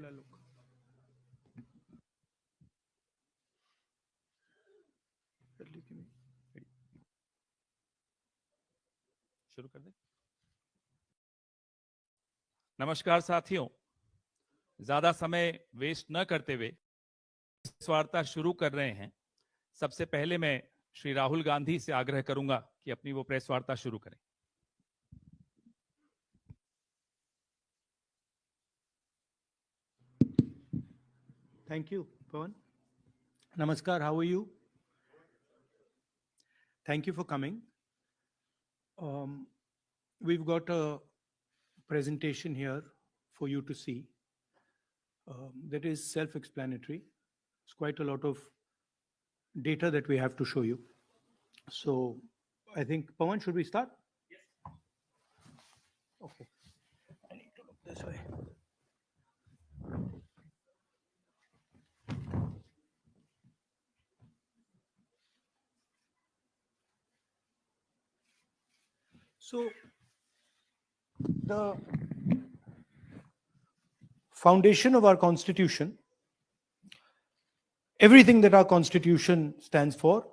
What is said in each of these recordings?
महिला लोग। शुरू कर दें। नमस्कार साथियों, ज्यादा समय वेस्ट न करते हुए प्रेस वार्ता शुरू कर रहे हैं। सबसे पहले मैं श्री राहुल गांधी से आग्रह करूंगा कि अपनी वो प्रेस वार्ता शुरू करें। Thank you, Pawan. Namaskar, how are you? Thank you for coming. We've got a presentation here for you to see. That is self-explanatory. It's quite a lot of data that we have to show you. So I think, Pawan, should we start? Yes. Okay. I need to look this way. So the foundation of our Constitution, everything that our Constitution stands for,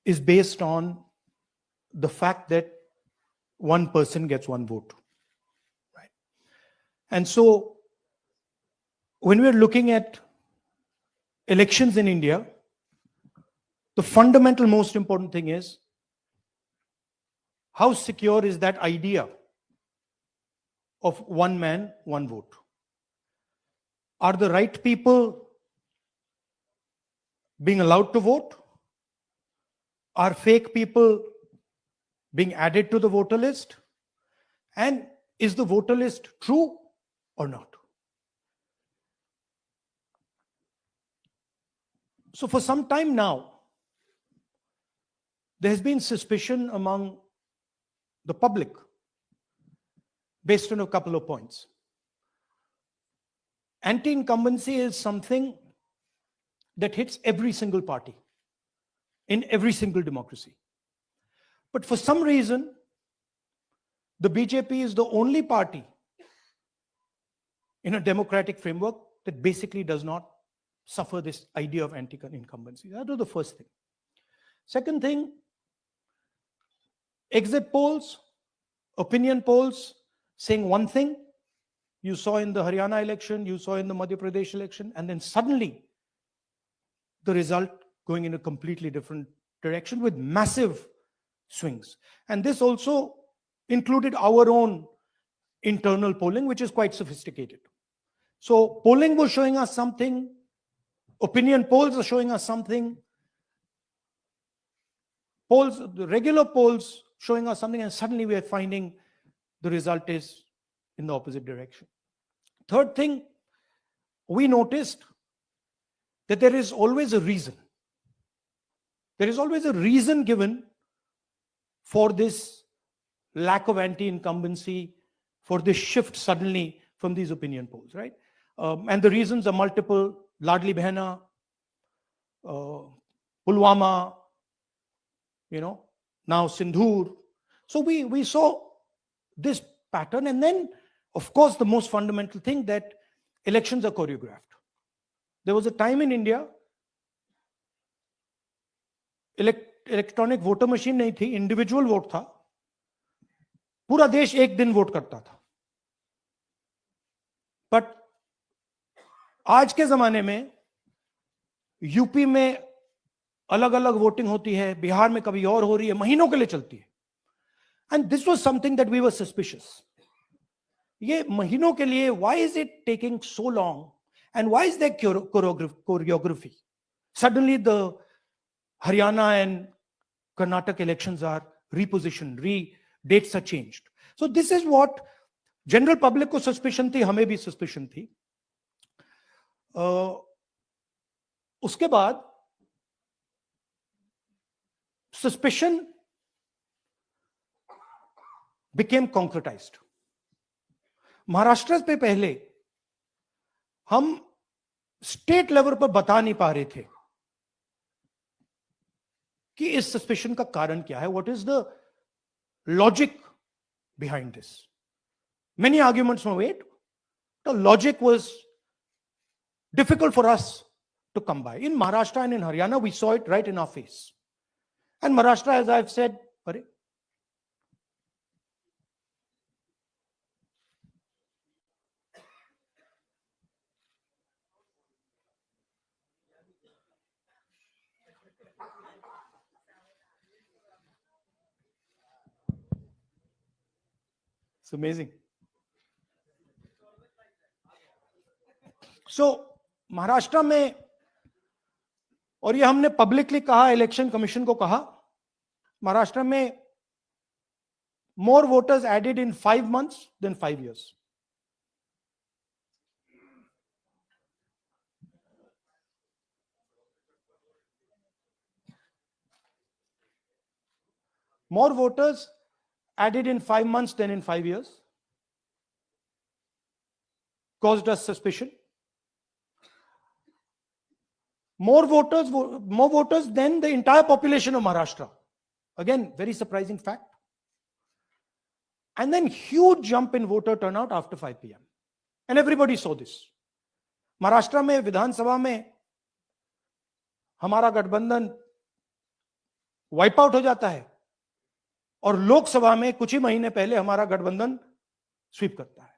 is based on the fact that one person gets one vote. Right? And so when we're looking at elections in India, the fundamental most important thing is how secure is that idea of one man, one vote? Are the right people being allowed to vote? Are fake people being added to the voter list? And is the voter list true or not? So for some time now, there has been suspicion among the public based on a couple of points. Anti-incumbency is something that hits every single party in every single democracy. But for some reason, the BJP is the only party in a democratic framework that basically does not suffer this idea of anti-incumbency. That was the first thing. Second thing, exit polls, opinion polls saying one thing. You saw in the Haryana election, you saw in the Madhya Pradesh election, and then suddenly the result going in a completely different direction with massive swings. And this also included our own internal polling, which is quite sophisticated. So polling was showing us something, opinion polls are showing us something, polls, the regular polls showing us something, and suddenly we are finding the result is in the opposite direction. Third thing, we noticed that there is always a reason. There is always a reason given for this lack of anti-incumbency, for this shift suddenly from these opinion polls, right? And the reasons are multiple: Ladli Behna, Pulwama, now Sindhur. So we saw this pattern, and then, of course, the most fundamental thing, that elections are choreographed. There was a time in India, electronic voter machine नहीं थी, individual vote था, पूरा देश एक दिन vote करता था. But आज के जमाने में यूपी में अलग अलग वोटिंग होती है, बिहार में कभी और हो रही है, महीनों के लिए चलती है. And this was something that we were suspicious. ये महीनों के लिए, why is it taking so long, and why is there choreography? Suddenly the Haryana and Karnataka elections are repositioned, dates are changed. So this is what general public को suspicion थी, हमें भी suspicion थी. उसके बाद suspicion became concretized. महाराष्ट्र पे पहले हम स्टेट लेवल पर बता नहीं पा रहे थे कि इस सस्पेशन का कारण क्या है. What is the logic behind this? Many arguments were made. The logic was difficult for us to come by. In Maharashtra and in Haryana, we saw it right in our face. And Maharashtra, as I've said, it's amazing. So, Maharashtra में, और ये हमने publicly कहा, election commission को कहा, महाराष्ट्र में more voters added in 5 months than 5 years. More voters added in 5 months than in 5 years. Caused us suspicion. More voters than the entire population of Maharashtra. Again, very surprising fact. And then huge jump in voter turnout after 5 p.m. And everybody saw this. Maharashtra में विधानसभा में हमारा गठबंधन wipe out हो जाता है और लोकसभा में कुछ ही महीने पहले हमारा गठबंधन स्वीप करता है.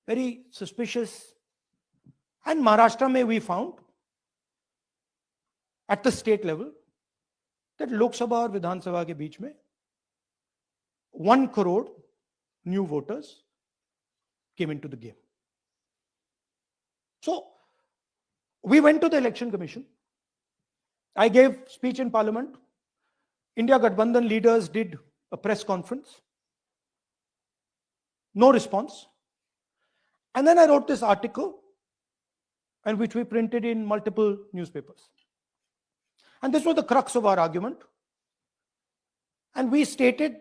Very suspicious. And Maharashtra में we found at the state level that Lok Sabha और विधानसभा के बीच में 1 crore new voters came into the game. So we went to the election commission. I gave speech in parliament. India Gathbandhan leaders did a press conference. No response. And then I wrote this article, and which we printed in multiple newspapers. And this was the crux of our argument. And we stated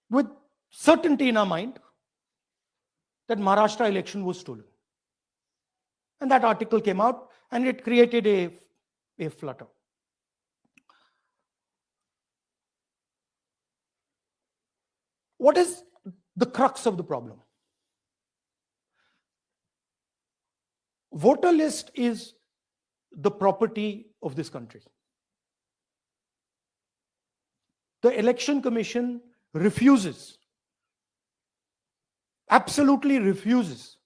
with certainty in our mind that Maharashtra election was stolen. And that article came out, and it created a flutter. What is the crux of the problem? Voter list is the property of this country. The Election Commission refuses, absolutely refuses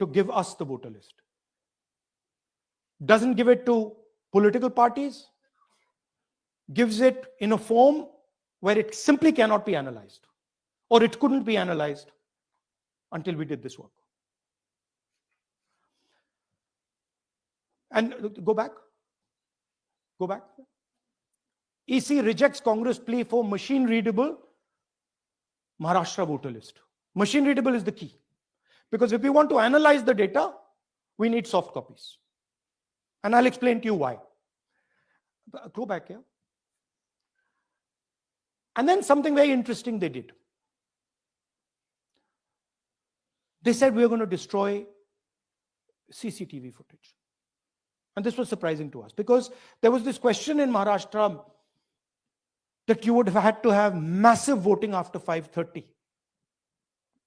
to give us the voter list. Doesn't give it to political parties, gives it in a form where it simply cannot be analyzed, or it couldn't be analyzed until we did this work. And go back. EC rejects Congress plea for machine readable Maharashtra voter list. Machine readable is the key. Because if we want to analyze the data, we need soft copies. And I'll explain to you why. Go back here. And then something very interesting they did. They said we are going to destroy CCTV footage. And this was surprising to us because there was this question in Maharashtra that you would have had to have massive voting after 5:30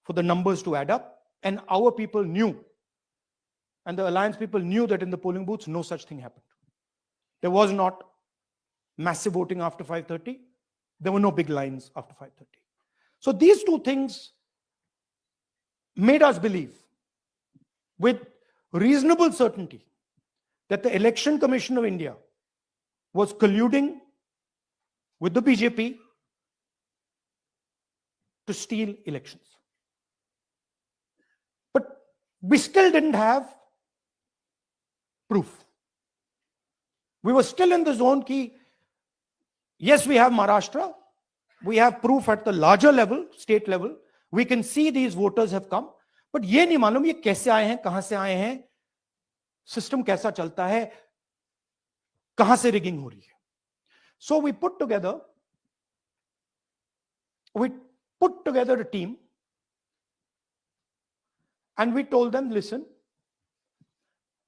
for the numbers to add up. And our people knew, and the alliance people knew that in the polling booths, no such thing happened. There was not massive voting after 5:30. There were no big lines after 5:30. So these two things made us believe with reasonable certainty that the Election Commission of India was colluding with the BJP to steal elections. But we still didn't have proof. We were still in the zone ki, yes, we have Maharashtra. We have proof at the larger level, state level. We can see these voters have come. But ये नहीं मालूम ये कैसे आए हैं, कहां से आए हैं, सिस्टम कैसा चलता है, कहां से रिगिंग हो रही है. So we put together a team and we told them, listen,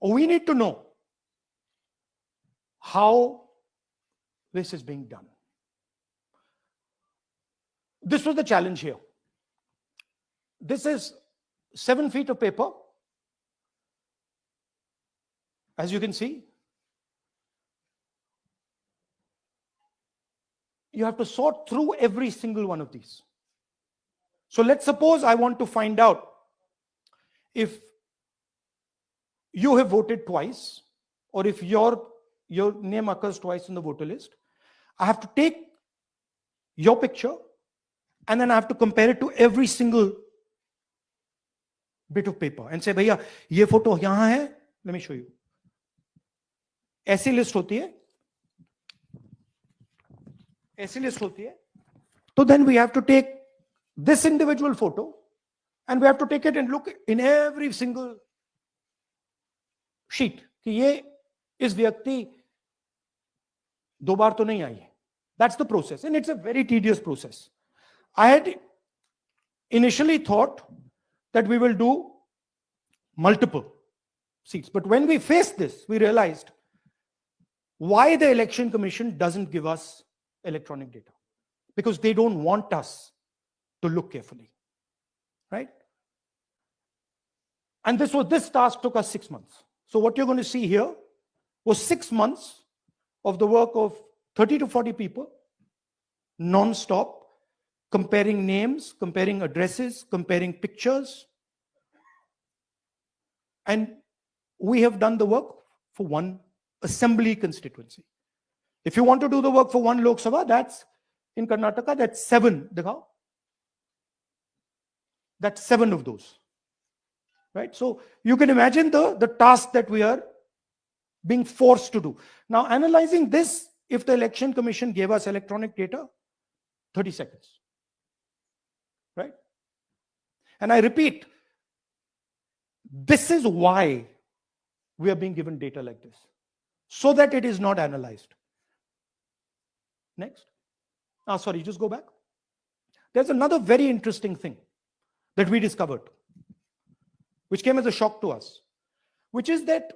we need to know how this is being done. This was the challenge here. this is 7 feet of paper. As you can see, you have to sort through every single one of these. So let's suppose I want to find out if you have voted twice, or if your name occurs twice in the voter list. I have to take your picture and then I have to compare it to every single bit of paper and say, भैया ये photo यहां है, let me show you. ऐसी list होती है, ऐसी list होती है. So then we have to take this individual photo and we have to take it and look in every single sheet कि ये इस व्यक्ति दो बार तो नहीं आई है. That's the process, and it's a very tedious process. I had initially thought that we will do multiple seats, but when we faced this, we realized why the Election Commission doesn't give us electronic data, because they don't want us to look carefully, right? And this task took us 6 months. So what you're going to see here was 6 months of the work of 30 to 40 people, non-stop, comparing names, comparing addresses, comparing pictures. And we have done the work for one assembly constituency. If you want to do the work for one Lok Sabha, that's in Karnataka, that's 7. That's 7 of those. Right? So you can imagine the task that we are being forced to do. Now, analyzing this, if the Election Commission gave us electronic data, 30 seconds. Right? And I repeat, this is why we are being given data like this, so that it is not analyzed. Next. Sorry, just go back. There's another very interesting thing that we discovered, which came as a shock to us, which is that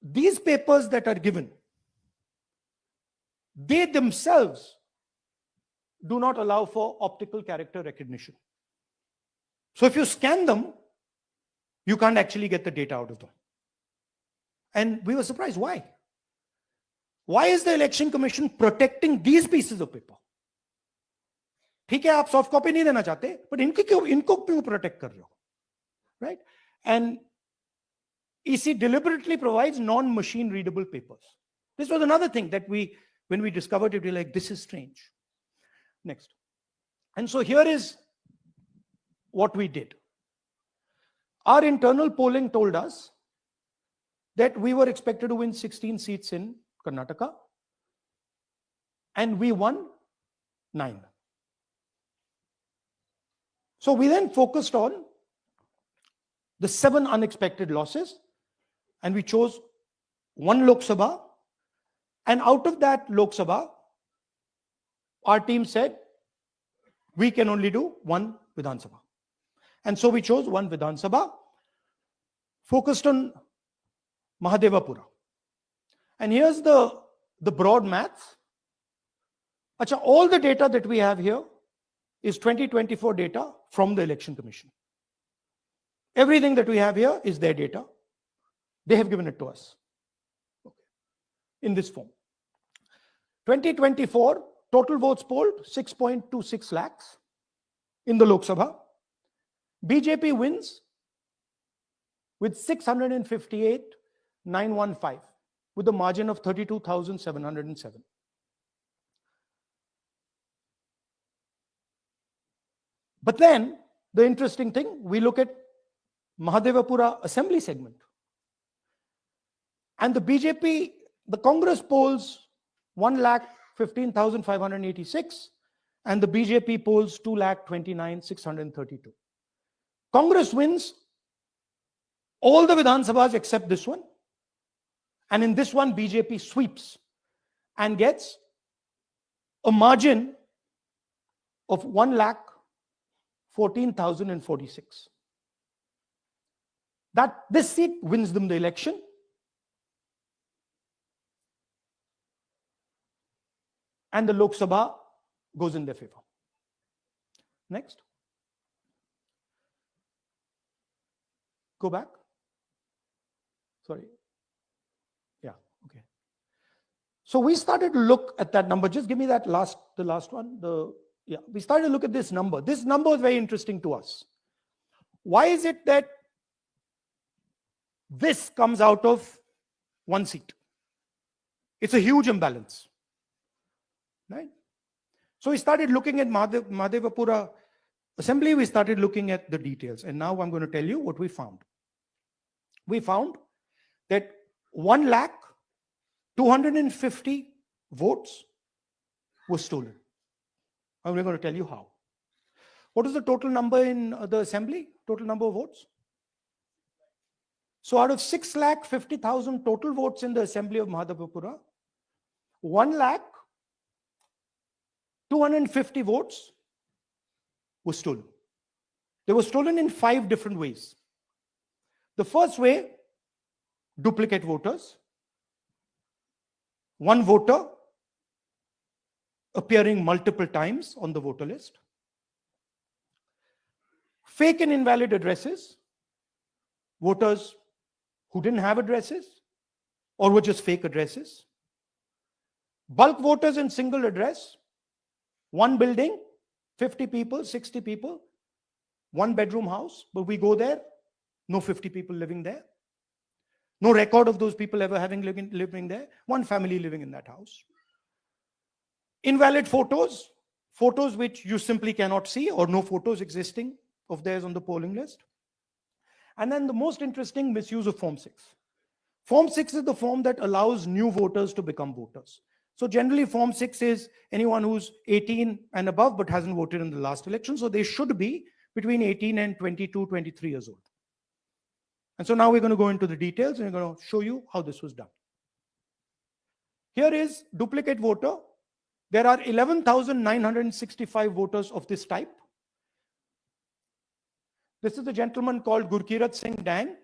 these papers that are given, they themselves do not allow for optical character recognition. So if you scan them, you can't actually get the data out of them. And we were surprised. Why? Why is the Election Commission protecting these pieces of paper? ठीक है, आप soft copy नहीं देना चाहते, but इनको क्यों protect कर रहे हो? Right? And EC deliberately provides non-machine readable papers. This was another thing that when we discovered it, we were like, this is strange. Next. And so here is what we did. Our internal polling told us that we were expected to win 16 seats in Karnataka, and we won 9. So we then focused on the 7 unexpected losses, and we chose 1 Lok Sabha, and out of that Lok Sabha, our team said we can only do 1 Vidhan Sabha. And so we chose 1 Vidhan Sabha, focused on Mahadevapura. And here's the broad maths. Achha, all the data that we have here is 2024 data from the Election Commission. Everything that we have here is their data. They have given it to us in this form. 2024 total votes polled 6.26 lakhs in the Lok Sabha. BJP wins with 658,915 with a margin of 32,707. But then the interesting thing, we look at Mahadevapura assembly segment, and the BJP, the Congress polls 1,15,586 and the BJP polls 2,29,632. Congress wins all the Vidhan Sabhas except this one, and in this one BJP sweeps and gets a margin of 1,14,046. That this seat wins them the election. And the Lok Sabha goes in their favor. Next. Go back. Sorry. Yeah, okay. So we started to look at that number. Just give me that the last one. We started to look at this number. This number is very interesting to us. Why is it that this comes out of one seat? It's a huge imbalance, right? So we started looking at Mahadevapura assembly. We started looking at the details. And now I'm going to tell you what we found. We found that 1,250,000 votes were stolen. And we're going to tell you how. What is the total number in the assembly? Total number of votes? So out of 6,50,000 total votes in the assembly of Mahadevapura, 1,250,000 votes were stolen. They were stolen in 5 different ways. The first way, duplicate voters. One voter appearing multiple times on the voter list. Fake and invalid addresses. Voters who didn't have addresses or were just fake addresses. Bulk voters in single address. One building, 50 people, 60 people, 1 bedroom house, but we go there, no 50 people living there. No record of those people ever having living there. One family living in that house. Invalid photos, photos which you simply cannot see or no photos existing of theirs on the polling list. And then the most interesting, misuse of Form 6. Form 6 is the form that allows new voters to become voters. So generally Form 6 is anyone who's 18 and above but hasn't voted in the last election. So they should be between 18 and 22, 23 years old. And so now we're going to go into the details and we're going to show you how this was done. Here is duplicate voter. There are 11,965 voters of this type. This is a gentleman called Gurkirat Singh Dang.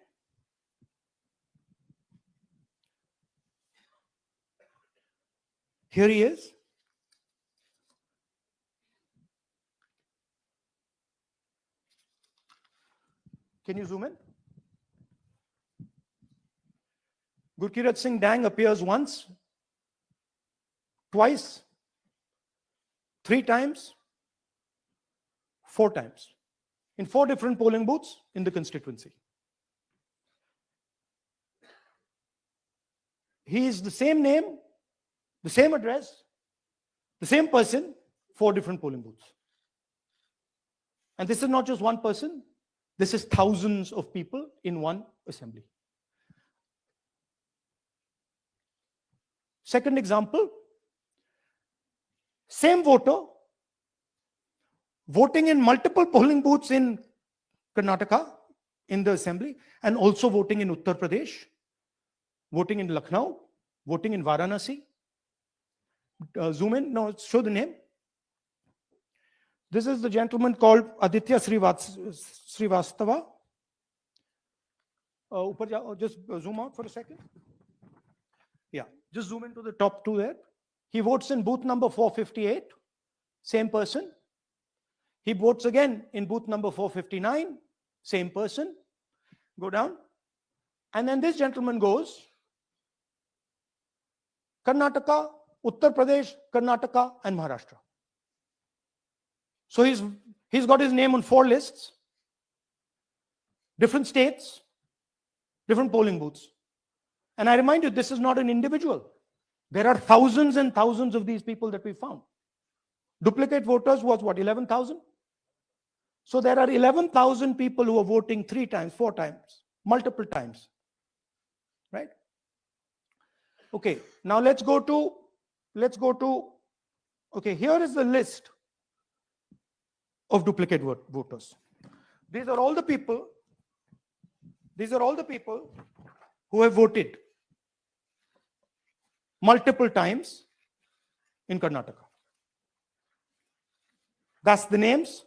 Here he is. Can you zoom in? Gurkirat Singh Dang appears once, twice, 3 times, 4 times in 4 different polling booths in the constituency. He is the same name, the same address, the same person, 4 different polling booths. And this is not just one person, this is thousands of people in one assembly. Second example, same voter voting in multiple polling booths in Karnataka in the assembly and also voting in Uttar Pradesh, voting in Lucknow, voting in Varanasi. Zoom in, no, show the name. This is the gentleman called Aditya Srivastava. Just zoom out for a second. Yeah, just zoom into the top 2 there. He votes in booth number 458, same person. He votes again in booth number 459, same person. Go down. And then this gentleman goes Karnataka, Uttar Pradesh, Karnataka, and Maharashtra. So he's got his name on 4 lists, different states, different polling booths. And I remind you, this is not an individual. There are thousands and thousands of these people that we found. Duplicate voters was what, 11,000? So there are 11,000 people who are voting 3 times, 4 times, multiple times, right? Okay, now let's go to, okay, here is the list of duplicate voters. These are all the people who have voted multiple times in Karnataka. That's the names,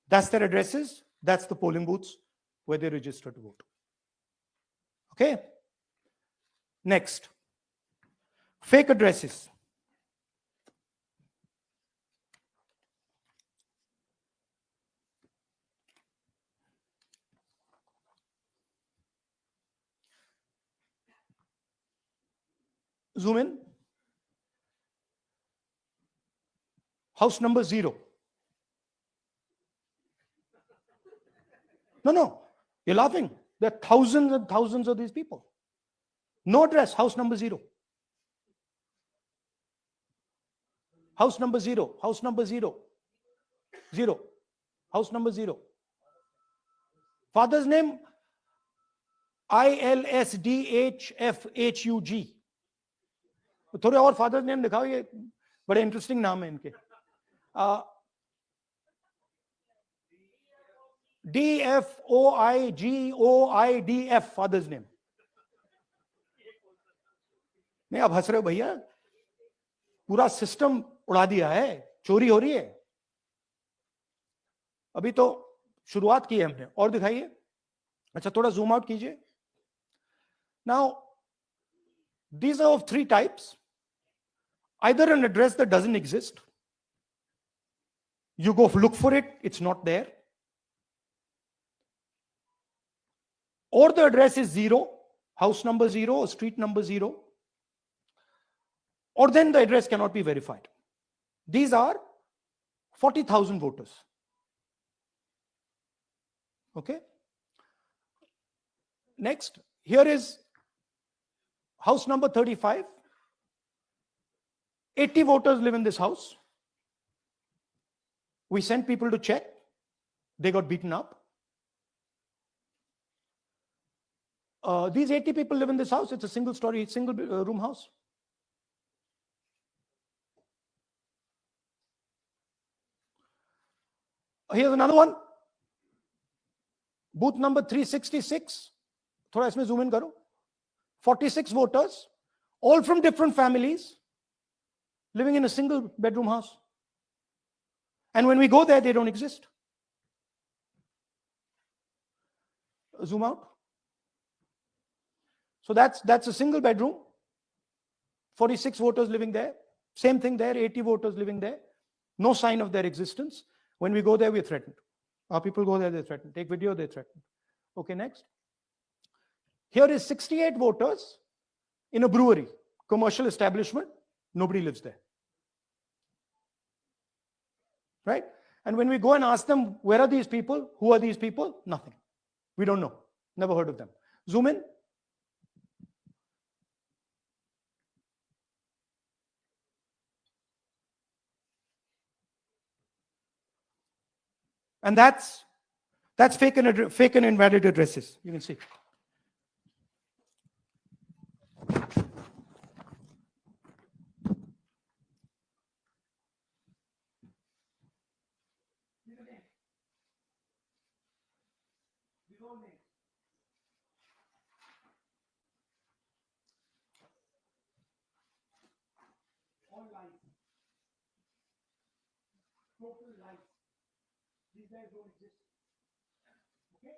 that's their addresses, that's the polling booths where they register to vote. Okay? Next, fake addresses. Zoom in. House number 0. No, you're laughing. There are thousands and thousands of these people. No address, house number 0. House number 0, house number 0. 0. House number 0. Father's name ILSDHFHUG. थोड़े और father's name दिखाओ, ये बड़े interesting नाम है इनके. DFOIGOIDF father's name. नहीं, आप हंस रहे हो भैया, पूरा सिस्टम उड़ा दिया है, चोरी हो रही है. अभी तो शुरुआत की है हमने. और दिखाइए. अच्छा, थोड़ा जूम आउट कीजिए. Now these are of 3 types. Either an address that doesn't exist, you go look for it, it's not there, or the address is 0, house number 0 or street number 0, or then the address cannot be verified. These are 40,000 voters. Okay. Next, here is house number 35. 80 voters live in this house. We sent people to check. They got beaten up. These 80 people live in this house. It's a single story, single room house. Here's another one. Booth number 366. थोड़ा इसमें zoom in करो. 46 voters, all from different families, living in a single bedroom house. And when we go there, they don't exist. Zoom out. So that's a single bedroom. 46 voters living there. Same thing there, 80 voters living there. No sign of their existence. When we go there, we're threatened. Our people go there, they're threatened. Take video, they're threatened. Okay, next. Here is 68 voters in a brewery, commercial establishment. Nobody lives there. Right? And when we go and ask them, where are these people? Who are these people? Nothing. We don't know. Never heard of them. Zoom in. And that's fake and invalid addresses. You can see. All lies. Total lies. These guys don't exist. Okay?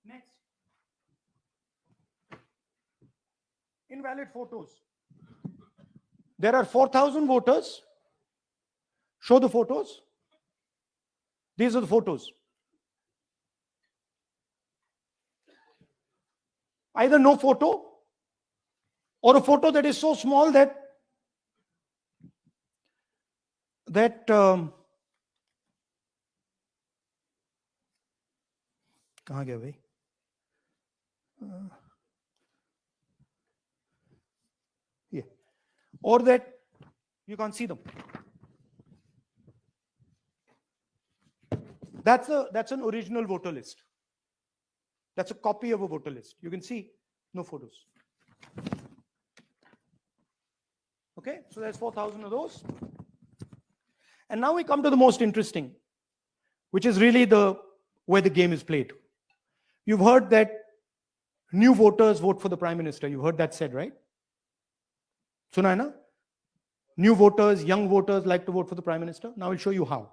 Next. Invalid photos. There are 4,000 voters. Show the photos. These are the photos. Either no photo or a photo that is so small that कहाँ गया भाई? Yeah. Or that you can't see them. That's an original voter list. That's a copy of a voter list. You can see no photos. Okay, so there's 4,000 of those. And now we come to the most interesting, which is really where the game is played. You've heard that new voters vote for the Prime Minister. You've heard that said, right? Suna hai na? New voters, young voters like to vote for the Prime Minister. Now I'll show you how.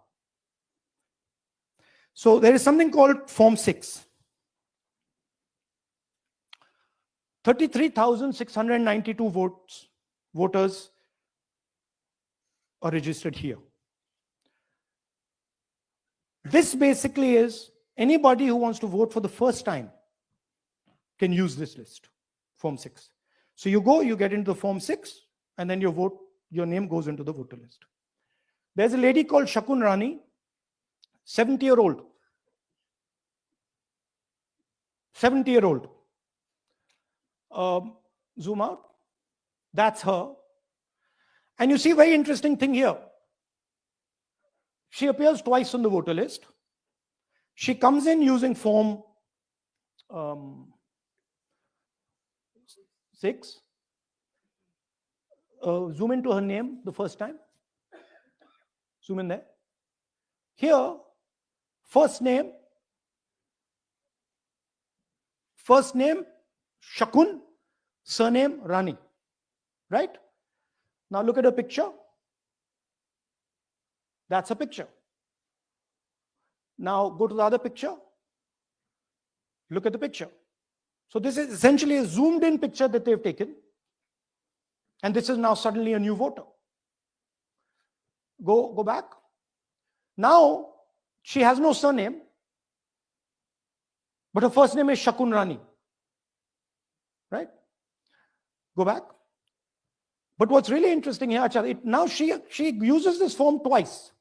So there is something called Form 6. 33,692 voters are registered here. This basically is anybody who wants to vote for the first time can use this list, Form 6. So you go, you get into the Form 6, and then your name goes into the voter list. There's a lady called Shakun Rani, 70-year-old. 70-year-old. Zoom out. That's her. And you see, very interesting thing here. She appears twice on the voter list. She comes in using Form 6. Zoom into her name the first time. Zoom in there. Here, first name Shakun, surname Rani. Right? Now look at a picture. That's a picture. Now go to the other picture. Look at the picture. So this is essentially a zoomed in picture that they've taken. And this is now suddenly a new voter. Go back. Now she has no surname, but her first name is Shakun Rani. Right? Go back. But what's really interesting here, now she uses this form twice.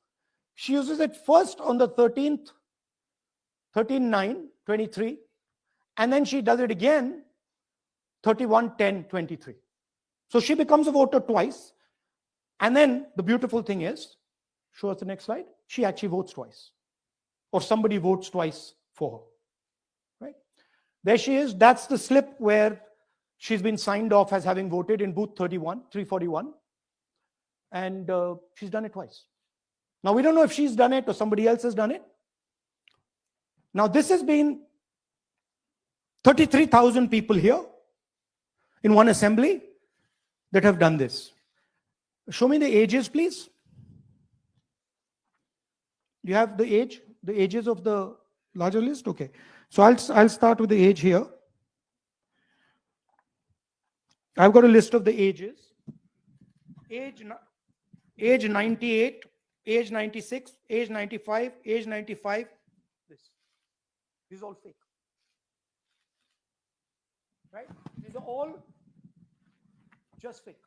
She uses it first on the 13th, 13/9/23, and then she does it again 31/10/23. So she becomes a voter twice. And then the beautiful thing is, show us the next slide, she actually votes twice. Or somebody votes twice for her. Right? There she is. That's the slip where she's been signed off as having voted in booth 341. And she's done it twice. Now, we don't know if she's done it or somebody else has done it. Now, this has been 33,000 people here in one assembly that have done this. Show me the ages, please. You have the ages of the larger list? Okay. So I'll start with the age here. I've got a list of the ages. Age 98, age 96, age 95, age 95. This is all fake. Right? These are all just fake.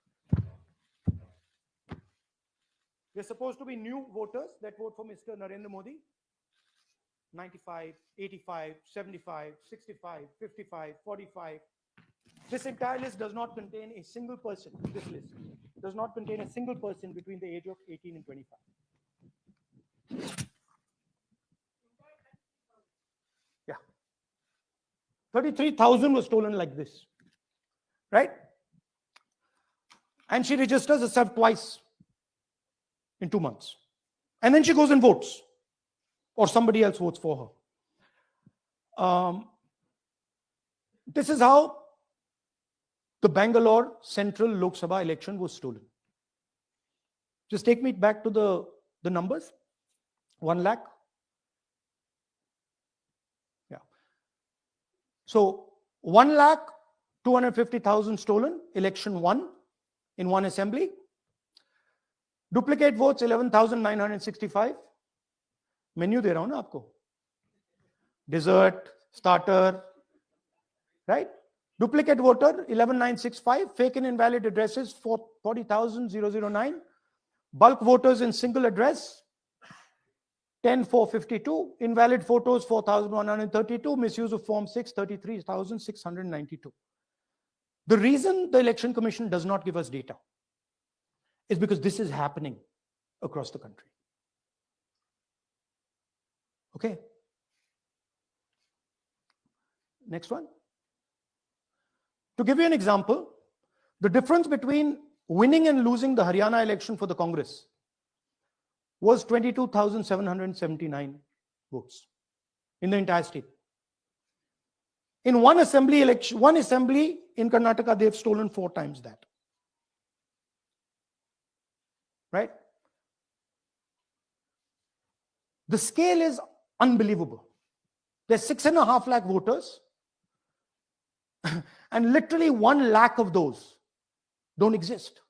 They're supposed to be new voters that vote for Mr. Narendra Modi. 95, 85, 75, 65, 55, 45. This entire list does not contain a single person. This list does not contain a single person between the age of 18 and 25. Yeah. 33,000 was stolen like this. Right? And she registers herself twice in 2 months. And then she goes and votes. Or somebody else votes for her. This is how the Bangalore Central Lok Sabha election was stolen. Just take me back to the numbers. 1 lakh. Yeah. So 1,250,000 stolen, election won in one assembly. Duplicate votes 11,965. Menu de raha hu na aapko. Dessert, starter, right? Duplicate voter 11,965. Fake and invalid addresses 40,009. Bulk voters in single address 10,452. Invalid photos 4,132. Misuse of Form 6 33,692. The reason the Election Commission does not give us data is because this is happening across the country. Okay. Next one. To give you an example, the difference between winning and losing the Haryana election for the Congress was 22,779 votes in the entire state. In one assembly election, one assembly in Karnataka, they've stolen 4 times that. Right? The scale is unbelievable. There's 6.5 lakh voters, and literally 1 lakh of those don't exist.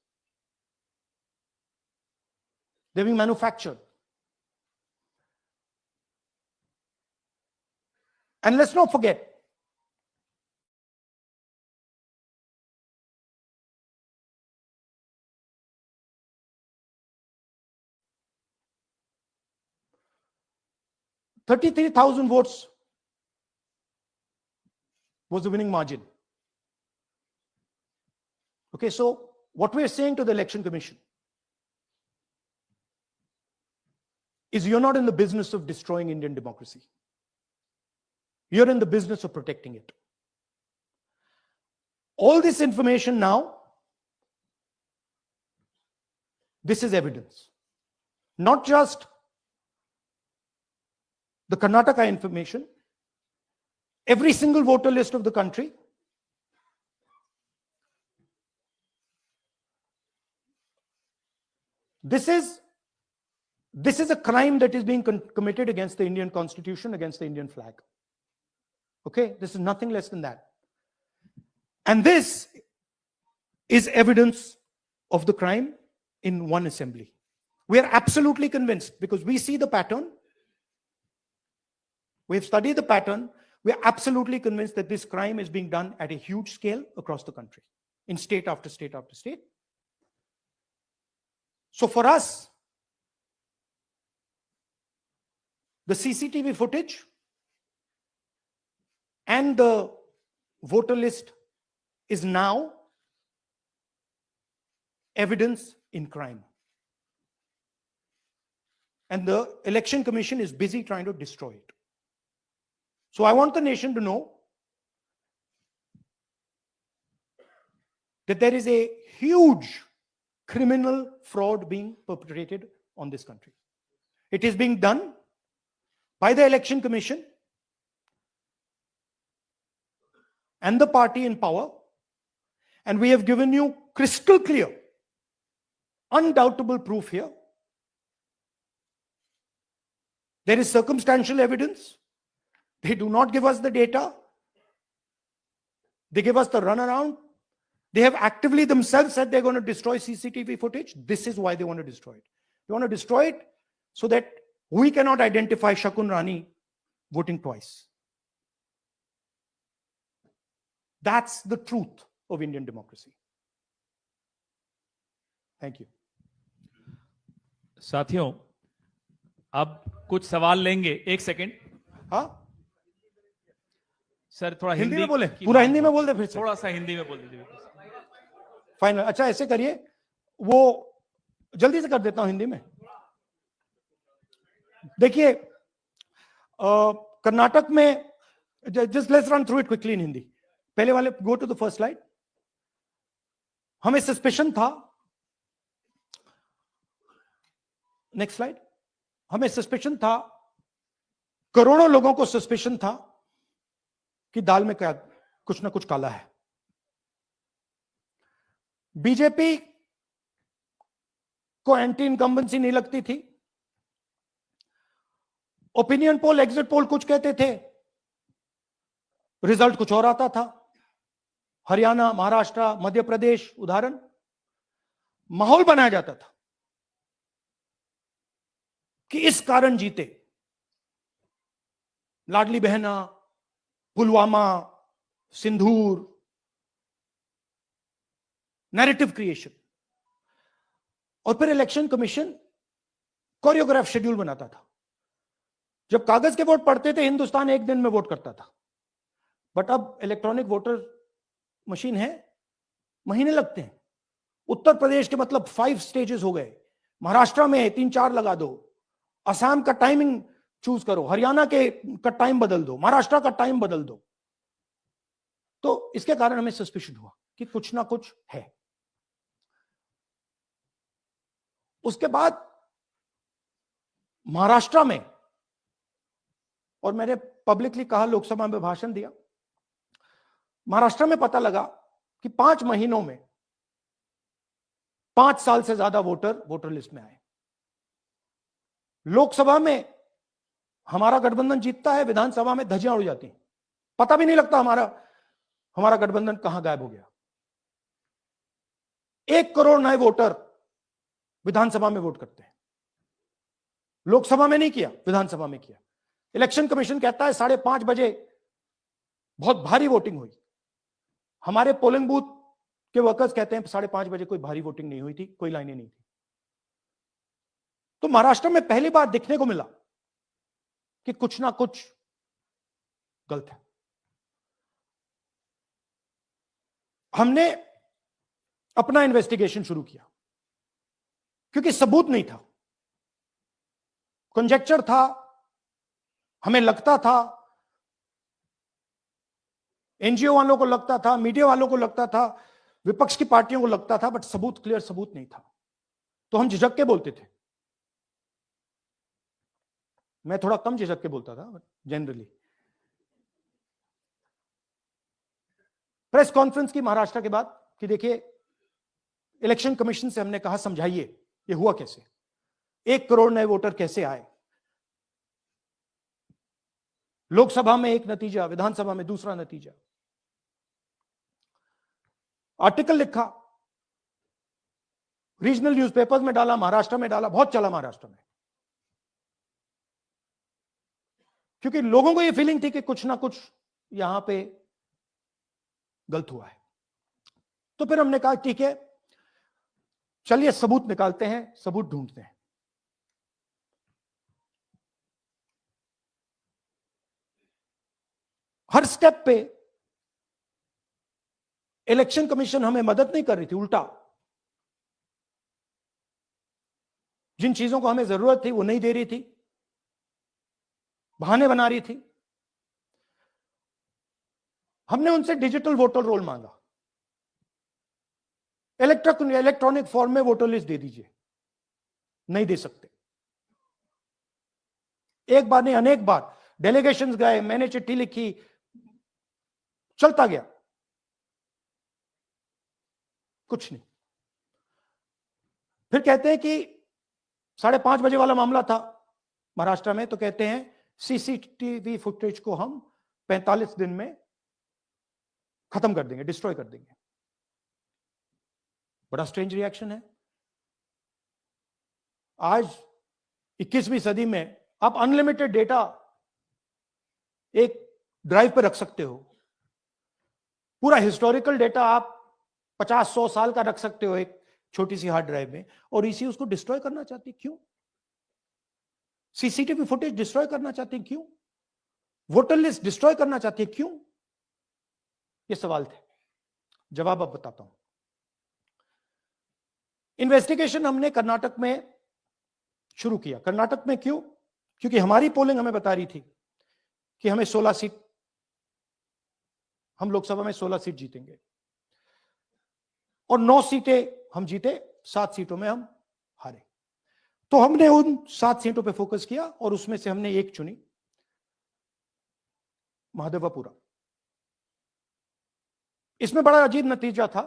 They're being manufactured. And let's not forget, 33,000 votes was the winning margin. Okay, so what we are saying to the Election Commission is you're not in the business of destroying Indian democracy. You're in the business of protecting it. All this information now, this is evidence. Not just the Karnataka information, every single voter list of the country. This is a crime that is being committed against the Indian Constitution, against the Indian flag. Okay, this is nothing less than that. And this is evidence of the crime in one assembly. We are absolutely convinced because we see the pattern. We've studied the pattern. We are absolutely convinced that this crime is being done at a huge scale across the country, in state after state after state. So for us, the CCTV footage and the voter list is now evidence in crime. And the Election Commission is busy trying to destroy it. So I want the nation to know that there is a huge criminal fraud being perpetrated on this country. It is being done by the Election Commission and the party in power. And we have given you crystal clear, undoubtable proof here. There is circumstantial evidence. They do not give us the data. They give us the runaround. They have actively themselves said they're going to destroy CCTV footage. This is why they want to destroy it. They want to destroy it so that we cannot identify Shakun Rani voting twice. That's the truth of Indian democracy. Thank you. साथियों, अब कुछ सवाल लेंगे. एक second. हाँ, sir थोड़ा हिंदी में बोले, पूरा हिंदी में बोल दे, फिर से थोड़ा सा हिंदी में बोल दीजिए. फाइनल. अच्छा, ऐसे करिए, वो जल्दी से कर देता हूं हिंदी में. देखिए, कर्नाटक में, just let's run through it quickly in Hindi. पहले वाले, go to the first slide. हमें सस्पेशन था, नेक्स्ट स्लाइड. हमें सस्पेशन था, करोड़ों लोगों को सस्पेशन था कि दाल में क्या कुछ ना कुछ काला है. बीजेपी को एंटी इनकम्बेंसी नहीं लगती थी. ओपिनियन पोल, एग्जिट पोल कुछ कहते थे, रिजल्ट कुछ और आता था. हरियाणा, महाराष्ट्र, मध्य प्रदेश उदाहरण, माहौल बनाया जाता था कि इस कारण जीते. लाडली बहना, पुलवामा, सिंदूर, नैरेटिव क्रिएशन. और फिर इलेक्शन कमीशन कोरियोग्राफ शेड्यूल बनाता था. जब कागज के वोट पड़ते थे, हिंदुस्तान एक दिन में वोट करता था. बट अब इलेक्ट्रॉनिक वोटर मशीन है, महीने लगते हैं. उत्तर प्रदेश के मतलब 5 स्टेजेस हो गए. महाराष्ट्र में 3-4 लगा दो. असम का टाइमिंग चूज करो, हरियाणा के का टाइम बदल दो, महाराष्ट्र का टाइम बदल दो. तो इसके कारण हमें सस्पिशन हुआ कि कुछ ना कुछ है. उसके बाद महाराष्ट्र में, और मैंने पब्लिकली कहा, लोकसभा में भाषण दिया, महाराष्ट्र में पता लगा कि 5 महीनों में 5 साल से ज्यादा वोटर लिस्ट में आए. लोकसभा में हमारा गठबंधन जीतता है, विधानसभा में धज्जियां उड़ जाती हैं. पता भी नहीं लगता हमारा गठबंधन कहां गायब हो गया. 1 करोड़ नए वोटर विधानसभा में वोट करते हैं. लोकसभा में नहीं किया, विधानसभा में किया. इलेक्शन कमीशन कहता है 5:30 बजे बहुत भारी वोटिंग हुई. हमारे पोलिंग बूथ के वर्कर्स कहते हैं 5:30 बजे कोई भारी वोटिंग नहीं हुई थी, कोई लाइनें नहीं थी. तो महाराष्ट्र में पहली बार दिखने को मिला कि कुछ ना कुछ गलत है। हमने अपना इन्वेस्टिगेशन शुरू किया क्योंकि सबूत नहीं था, कंजेक्चर था, हमें लगता था, एनजीओ वालों को लगता था, मीडिया वालों को लगता था, विपक्ष की पार्टियों को लगता था, बट सबूत, क्लियर सबूत नहीं था। तो हम झिझक के बोलते थे। मैं थोड़ा कम झिझक के बोलता था जनरली। प्रेस कॉन्फ्रेंस की महाराष्ट्र के बाद कि देखिए, इलेक्शन कमीशन से हमने कहा समझाइए ये हुआ कैसे, 1 करोड़ नए वोटर कैसे आए, लोकसभा में एक नतीजा, विधानसभा में दूसरा नतीजा। आर्टिकल लिखा, रीजनल न्यूज़पेपर्स में डाला, महाराष्ट्र में डाला, बहुत चला महाराष्ट्र में, क्योंकि लोगों को यह फीलिंग थी कि कुछ ना कुछ यहां पे गलत हुआ है। तो फिर हमने कहा ठीक है, चलिए सबूत निकालते हैं, सबूत ढूंढते हैं। हर स्टेप पे इलेक्शन कमीशन हमें मदद नहीं कर रही थी, उल्टा जिन चीजों को हमें जरूरत थी वो नहीं दे रही थी, बहाने बना रही थी। हमने उनसे डिजिटल वोटर रोल मांगा, इलेक्ट्रॉनिक फॉर्म में वोटर लिस्ट दे दीजिए, नहीं दे सकते। एक बार नहीं, अनेक बार डेलीगेशंस गए, मैंने चिट्ठी लिखी, चलता गया, कुछ नहीं। फिर कहते हैं कि 5:30 बजे वाला मामला था महाराष्ट्र में, तो कहते हैं सीसीटीवी फुटेज को हम 45 दिन में खत्म कर देंगे, डिस्ट्रॉय कर देंगे। बड़ा स्ट्रेंज रिएक्शन है। आज 21वीं सदी में आप अनलिमिटेड डेटा एक ड्राइव पर रख सकते हो, पूरा हिस्टोरिकल डेटा आप 50-100 साल का रख सकते हो एक छोटी सी हार्ड ड्राइव में, और इसी उसको डिस्ट्रॉय करना चाहती, क्यों? सीसीटीवी फुटेज डिस्ट्रॉय करना चाहती, क्यों? वोटर लिस्ट डिस्ट्रॉय करना चाहती है, क्यों? ये सवाल थे, जवाब अब बताता हूं। इन्वेस्टिगेशन हमने कर्नाटक में शुरू किया। कर्नाटक में क्यों? क्योंकि हमारी पोलिंग हमें बता रही थी कि हमें 16 सीट, हम लोकसभा में 16 सीट जीतेंगे और 9 सीटें हम जीते, 7 सीटों में हम हारे। तो हमने उन 7 सीटों पे फोकस किया और उसमें से हमने एक चुनी, महादेवपुरा। इसमें बड़ा अजीब नतीजा था।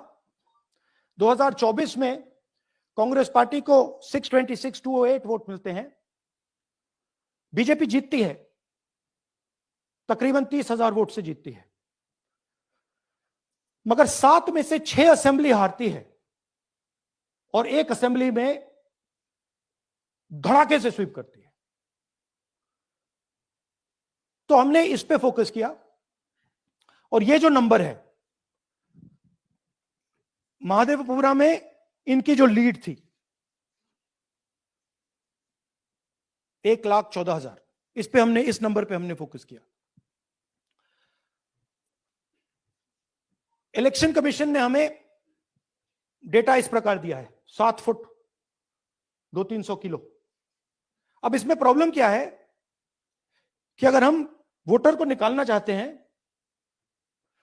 2024 में कांग्रेस पार्टी को 626-208 वोट मिलते हैं, बीजेपी जीतती है, तकरीबन 30,000 वोट से जीतती है, मगर 7 में से 6 असेंबली हारती है और एक असेंबली में धड़ाके से स्वीप करती है। तो हमने इस पे फोकस किया और ये जो नंबर है, महादेवपुरा में इनकी जो लीड थी 1,14,000, इस पे हमने, इस नंबर पे हमने फोकस किया। इलेक्शन कमीशन ने हमें डेटा इस प्रकार दिया है, 7 फुट 200-300 किलो। अब इसमें प्रॉब्लम क्या है कि अगर हम वोटर को निकालना चाहते हैं,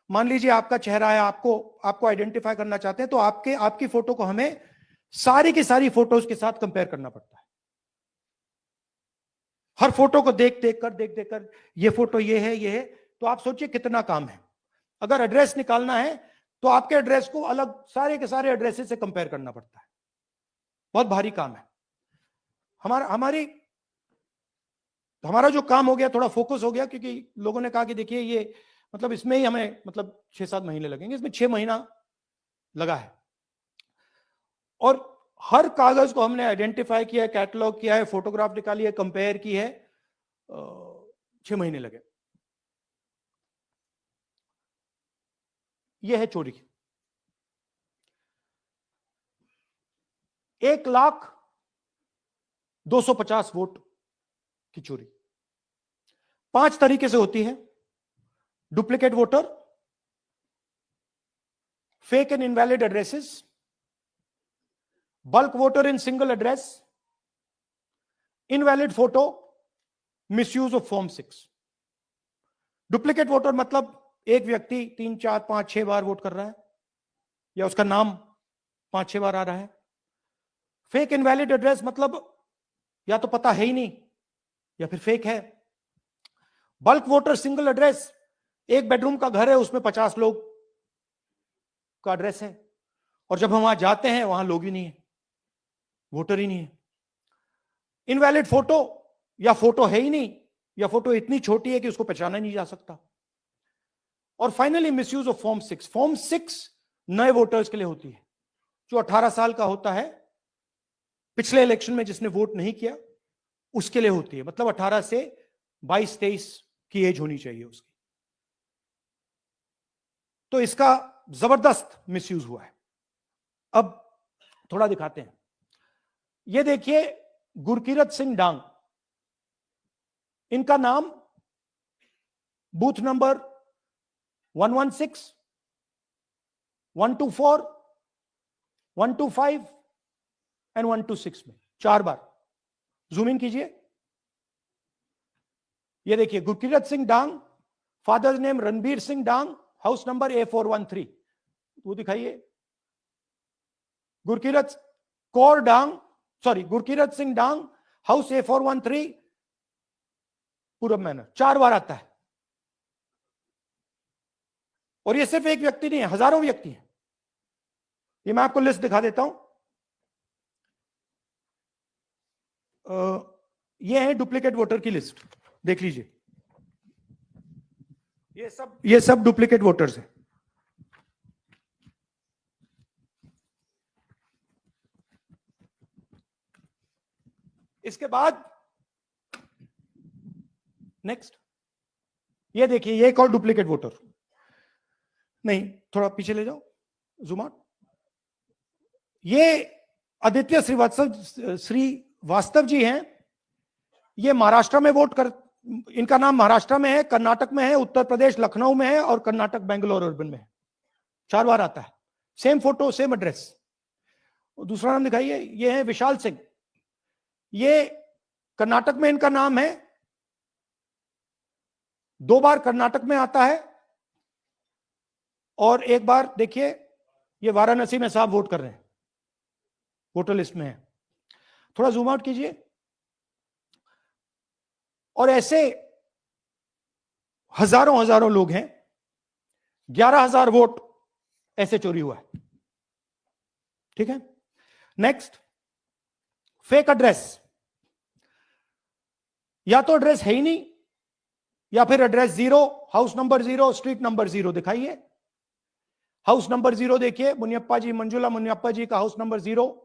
मान लीजिए आपका चेहरा है, आपको आइडेंटिफाई करना चाहते हैं, तो आपकी फोटो को हमें सारी की सारी फोटोज के साथ कंपेयर करना पड़ता है। हर फोटो को देख देख कर ये फोटो ये है, तो आप सोचिए कितना काम है। अगर एड्रेस निकालना है तो आपके एड्रेस को अलग सारे के सारे एड्रेसेस से कंपेयर करना पड़ता है, बहुत भारी काम है। हमारा जो काम हो गया, थोड़ा फोकस हो गया, क्योंकि लोगों ने कहा कि देखिए ये मतलब इसमें ही हमें मतलब 6-7 महीने लगेंगे, इसमें 6 महीना लगा है और हर कागज को हमने आइडेंटिफाई किया है, कैटलॉग किया है, फोटोग्राफ निकाली है, कंपेयर की है, 6 महीने लगे। यह है चोरी। 1,250,000 वोट की चोरी। 5 तरीके से होती है: duplicate voter, fake and invalid addresses, bulk voter in single address, invalid photo, misuse of form 6। Duplicate voter मतलब एक व्यक्ति 3, 4, 5, 6 बार वोट कर रहा है, या उसका नाम 5, 6 बार आ रहा है। फेक इनवैलिड एड्रेस मतलब या तो पता है ही नहीं या फिर फेक है। बल्क वोटर सिंगल एड्रेस, एक बेडरूम का घर है, उसमें 50 लोग का एड्रेस है, और जब हम वहां जाते हैं वहां लोग ही नहीं है, वोटर ही नहीं है। इनवैलिड फोटो, या फोटो है ही नहीं, या फोटो इतनी छोटी है कि उसको पहचाना नहीं जा सकता। और finally misuse of form 6। Form 6 नए वोटर्स के लिए होती है, जो 18 साल का होता है, पिछले इलेक्शन में जिसने वोट नहीं किया उसके लिए होती है। मतलब 18 से 22-23 की एज होनी चाहिए उसकी। तो इसका जबरदस्त मिसयूज हुआ है। अब थोड़ा दिखाते हैं। ये देखिए, गुरकीरत सिंह डांग, इनका नाम बूथ नंबर 116, 124, 125 एंड 126 में 4 बार। जूम इन कीजिए। ये देखिए, गुरकीरत सिंह डांग, फादर्स नेम रणबीर सिंह डांग, हाउस नंबर A413। वो दिखाइए। गुरकीरत कौर डांग, सॉरी, गुरकीरत सिंह डांग, हाउस A413, पूरब मैनर। 4 बार आता है। और ये सिर्फ एक व्यक्ति नहीं है, हजारों व्यक्ति हैं। ये मैं आपको लिस्ट दिखा देता हूं। ये है डुप्लीकेट वोटर की लिस्ट, देख लीजिए। ये सब डुप्लीकेट वोटर्स हैं। इसके बाद नेक्स्ट, ये देखिए, ये एक और डुप्लीकेट वोटर। नहीं, थोड़ा पीछे ले जाओ, जूम आउट। ये आदित्य श्रीवास्तव जी हैं। ये महाराष्ट्र में वोट कर, इनका नाम महाराष्ट्र में है, कर्नाटक में है, उत्तर प्रदेश लखनऊ में है, और कर्नाटक बेंगलोर अर्बन में है। 4 बार आता है। Same photo, same address. दूसरा नाम दिखाइए। ये है विशाल सिंह। ये कर्नाटक में इनका नाम है, 2 बार कर्नाटक में आता है, और 1 बार देखिए, ये वाराणसी में साहब वोट कर रहे हैं, वोटर लिस्ट में है। थोड़ा जूम आउट कीजिए। और ऐसे हजारों लोग हैं। 11,000 वोट ऐसे चोरी हुआ है। ठीक है। Next, fake address. या तो एड्रेस है ही नहीं, या फिर address 0, house number 0, street number 0। दिखाइए। हाउस नंबर 0 देखिए, मुनियप्पा जी, मंजुला मुनियप्पा जी का हाउस नंबर 0।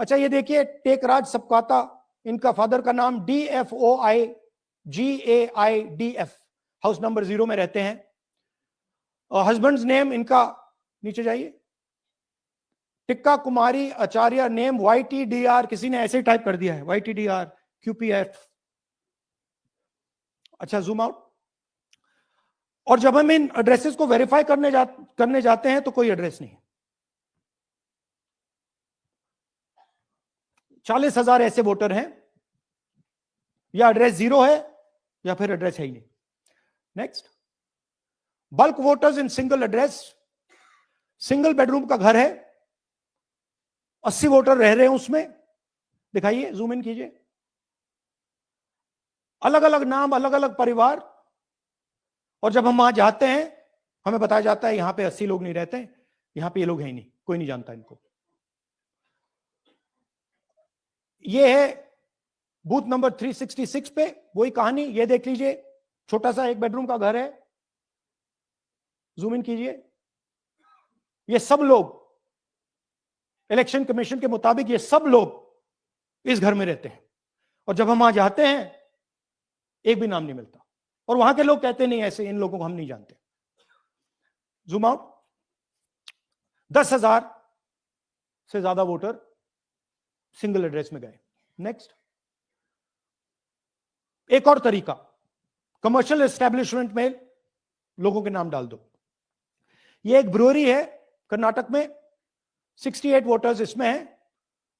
अच्छा, ये देखिए, टेकराज सपकाता, इनका फादर का नाम DFOIGAIDF, हाउस नंबर 0 में रहते हैं। और हस्बैंड्स नेम इनका, नीचे जाइए, टिक्का कुमारी आचार्य, नेम YTDR, किसी ने ऐसे ही टाइप कर दिया है, YTDR QPF। अच्छा, जूम आउट। और जब हम इन एड्रेसेस को वेरीफाई करने जाते हैं तो कोई एड्रेस नहीं है। 40,000 ऐसे वोटर हैं, या एड्रेस 0 है, या फिर एड्रेस है ही नहीं। Next, bulk voters in single address. Single bedroom का घर है, 80 वोटर रह रहे हैं उसमें। दिखाइए, जूम इन कीजिए। अलग अलग नाम, अलग अलग परिवार, और जब हम वहां जाते हैं हमें बताया जाता है यहां पे 80 लोग नहीं रहते, यहां पे ये लोग हैं ही नहीं, कोई नहीं जानता इनको। ये है बूथ नंबर 366 पे वही कहानी। ये देख लीजिए, छोटा सा 1 बेडरूम का घर है। जूम इन कीजिए। ये सब लोग, इलेक्शन कमीशन के मुताबिक ये सब लोग इस घर में रहते हैं, और जब हम वहां जाते हैं एक भी नाम नहीं मिलता, और वहां के लोग कहते नहीं, ऐसे इन लोगों को हम नहीं जानते। Zoom out. 10,000 से ज्यादा वोटर सिंगल एड्रेस में गए। नेक्स्ट, एक और तरीका, कमर्शियल एस्टेब्लिशमेंट में लोगों के नाम डाल दो। ये एक ब्रूअरी है कर्नाटक में, 68 वोटर्स इसमें हैं,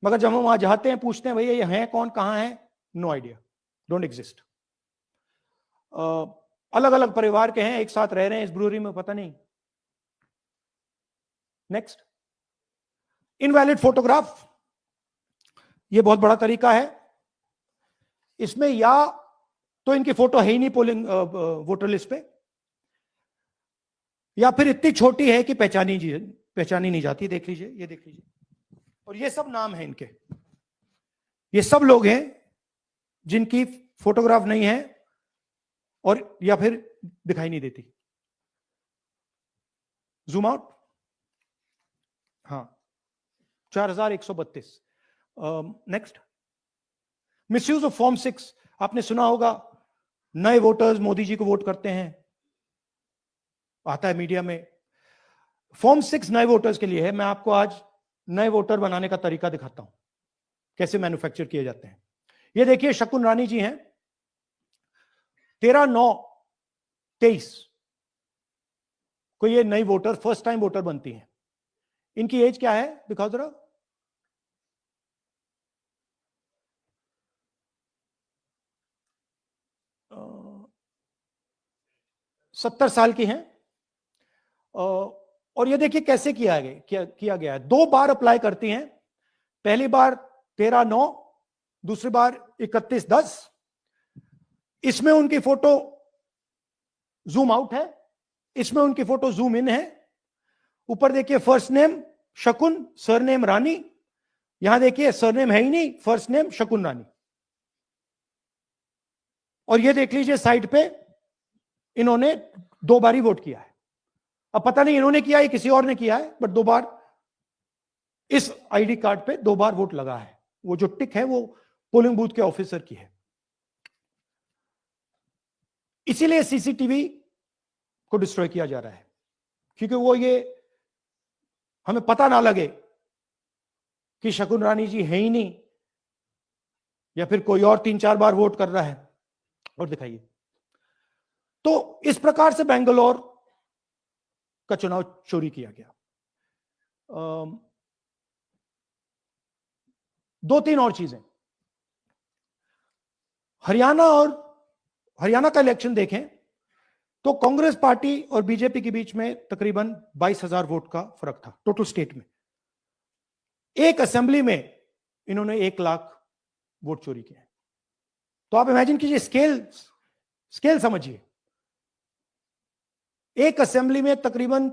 मगर जब हम वहां जाते हैं पूछते हैं भैया ये हैं कौन, कहां है, नो आइडिया, डोंट एग्जिस्ट। अलग अलग परिवार के हैं, एक साथ रह रहे हैं इस ब्रूअरी में, पता नहीं। नेक्स्ट, इनवैलिड फोटोग्राफ, ये बहुत बड़ा तरीका है। इसमें या तो इनकी फोटो है ही नहीं पोलिंग वोटर लिस्ट पे, या फिर इतनी छोटी है कि पहचानी नहीं जाती। देख लीजिए, ये देख लीजिए, और ये सब नाम है इनके, ये सब लोग हैं जिनकी फोटोग्राफ नहीं है और या फिर दिखाई नहीं देती। जूम आउट, हाँ, 4132। नेक्स्ट, मिसयूज ऑफ फॉर्म 6, आपने सुना होगा, नए वोटर्स मोदी जी को वोट करते हैं, आता है मीडिया में। फॉर्म 6 नए वोटर्स के लिए है। मैं आपको आज नए वोटर बनाने का तरीका दिखाता हूं, कैसे मैन्युफैक्चर किए जाते हैं। ये देखिए, शकुन रानी जी हैं, 13/9/23 को ये नई वोटर, फर्स्ट टाइम वोटर बनती हैं। इनकी एज क्या है, दिखाओ जरा। 70 साल की हैं। और ये देखिए कैसे किया गया है। 2 बार अप्लाई करती हैं, पहली बार 13/9, दूसरी बार 31/10। इसमें उनकी फोटो जूम आउट है, इसमें उनकी फोटो जूम इन है। ऊपर देखिए फर्स्ट नेम शकुन, सरनेम रानी। यहां देखिए सरनेम है ही नहीं, फर्स्ट नेम शकुन रानी। और ये देख लीजिए साइड पे, इन्होंने 2 बार ही वोट किया है। अब पता नहीं इन्होंने किया है किसी और ने किया है, बट 2 बार इस आईडी कार्ड पे 2 बार वोट लगा है। वो जो टिक है वो पोलिंग बूथ के ऑफिसर की है। इसीलिए सीसीटीवी को डिस्ट्रॉय किया जा रहा है, क्योंकि वो ये हमें पता ना लगे कि शकुन रानी जी है ही नहीं, या फिर कोई और 3-4 बार वोट कर रहा है। और दिखाइए, तो इस प्रकार से बेंगलोर का चुनाव चोरी किया गया। 2-3 और चीजें। हरियाणा का इलेक्शन देखें तो कांग्रेस पार्टी और बीजेपी के बीच में तकरीबन 22,000 वोट का फर्क था टोटल स्टेट में। एक असेंबली में इन्होंने 1 लाख वोट चोरी किए। तो आप इमेजिन कीजिए, स्केल समझिए। एक असेंबली में तकरीबन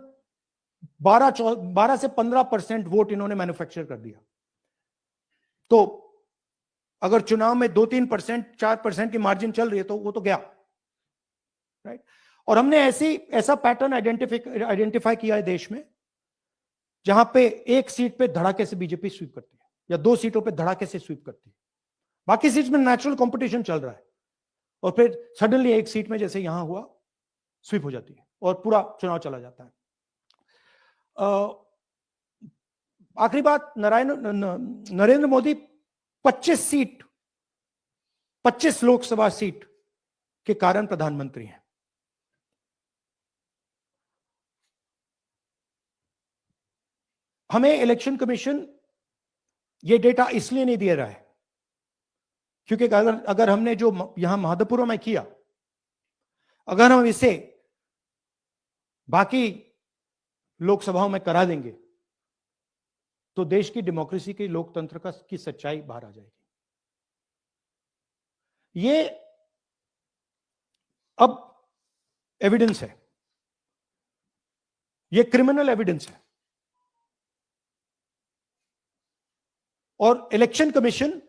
12 से 15% वोट इन्होंने मैन्युफैक्चर कर दिया। तो अगर चुनाव में 2-3%, 4% की मार्जिन चल रही है तो वो तो गया, राइट। और हमने ऐसा पैटर्न आइडेंटिफाई किया है देश में, जहां पे एक सीट पे धड़ाके से बीजेपी स्वीप करती है, या 2 सीटों पे धड़ाके से स्वीप करती है। बाकी सीट में नेचुरल कंपटीशन चल रहा है, और फिर सडनली एक सीट में जैसे यहां हुआ स्वीप हो जाती है और पूरा चुनाव चला जाता है। आखिरी बात, नरेंद्र मोदी 25 लोकसभा सीट के कारण प्रधानमंत्री हैं। हमें इलेक्शन कमीशन ये डेटा इसलिए नहीं दे रहा है क्योंकि अगर हमने जो यहां माधोपुर में किया, अगर हम इसे बाकी लोकसभाओं में करा देंगे तो देश की डेमोक्रेसी की, लोकतंत्र की सच्चाई बाहर आ जाएगी। ये अब एविडेंस है, ये क्रिमिनल एविडेंस है। और इलेक्शन कमीशन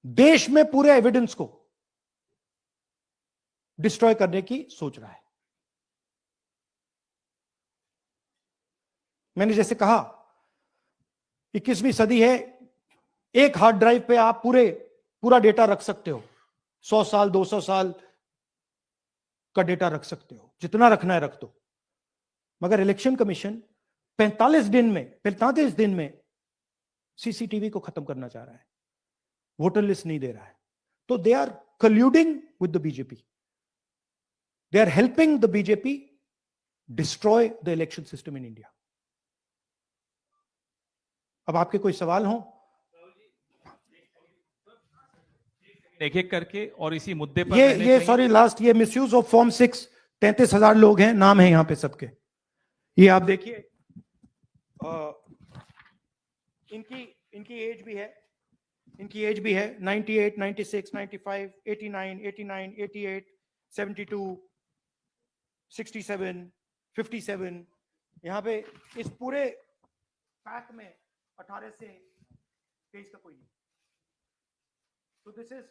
देश में पूरे एविडेंस को डिस्ट्रॉय करने की सोच रहा है। मैंने जैसे कहा, 21वीं सदी है, एक हार्ड ड्राइव पे आप पूरा डेटा रख सकते हो। 100 साल 200 साल का डेटा रख सकते हो, जितना रखना है रख दो। मगर इलेक्शन कमीशन 45 दिन में सीसीटीवी को खत्म करना चाह रहा है, वोटर लिस्ट नहीं दे रहा है। तो they are colluding with the BJP. They are helping the BJP destroy the election system in India. अब आपके कोई सवाल हो? एक एक करके और इसी मुद्दे पर ये सॉरी लास्ट, ये मिसयूज ऑफ फॉर्म 6, 33,000 लोग हैं, नाम है यहां पे सबके, ये आप देखिए। इनकी एज भी है, 98, 96, 95, 89, 88, 72, 67, 57। यहां पे इस पूरे पैक में 18 से 23 का कोई नहीं। तो this is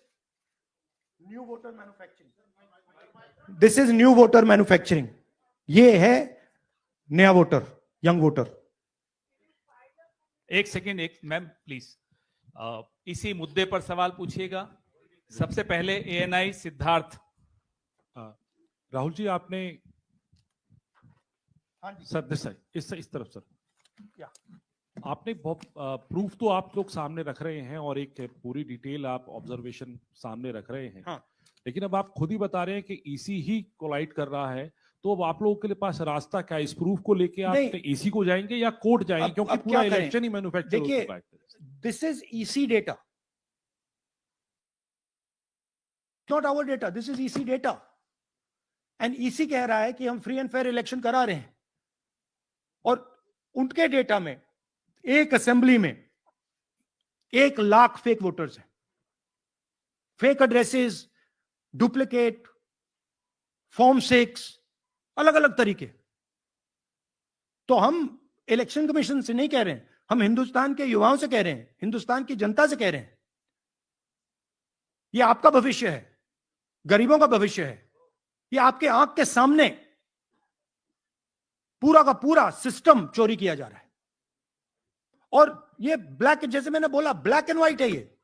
new voter manufacturing, ये है नया वोटर, यंग वोटर। एक सेकेंड, एक मैम प्लीज, इसी मुद्दे पर सवाल पूछिएगा। सबसे पहले ANI सिद्धार्थ। राहुल जी, आपने हाँ जी सर इस तरफ सर, क्या आपने बहुत प्रूफ तो आप लोग सामने रख रहे हैं और एक पूरी डिटेल आप ऑब्जर्वेशन सामने रख रहे हैं। हाँ। लेकिन अब आप खुद ही बता रहे हैं कि EC ही कोलाइड कर रहा है, तो अब आप लोगों के पास रास्ता क्या है? इस प्रूफ को लेके आप EC को जाएंगे या कोर्ट जाएंगे? क्योंकि पूरा इलेक्शन ही मैन्युफैक्चर हो चुका है। This is EC data, not our data, this is EC data. And EC कह रहा है कि हम फ्री एंड फेयर इलेक्शन करा रहे हैं, और उनके डेटा में एक असेंबली में 1 लाख फेक वोटर्स हैं, फेक एड्रेसेस, डुप्लीकेट फॉर्म 6, अलग अलग तरीके। तो हम इलेक्शन कमीशन से नहीं कह रहे हैं, हम हिंदुस्तान के युवाओं से कह रहे हैं, हिंदुस्तान की जनता से कह रहे हैं, यह आपका भविष्य है, गरीबों का भविष्य है, यह आपके आंख के सामने पूरा का पूरा सिस्टम चोरी किया जा रहा है। और ये ब्लैक, जैसे मैंने बोला, ब्लैक एंड व्हाइट है। ये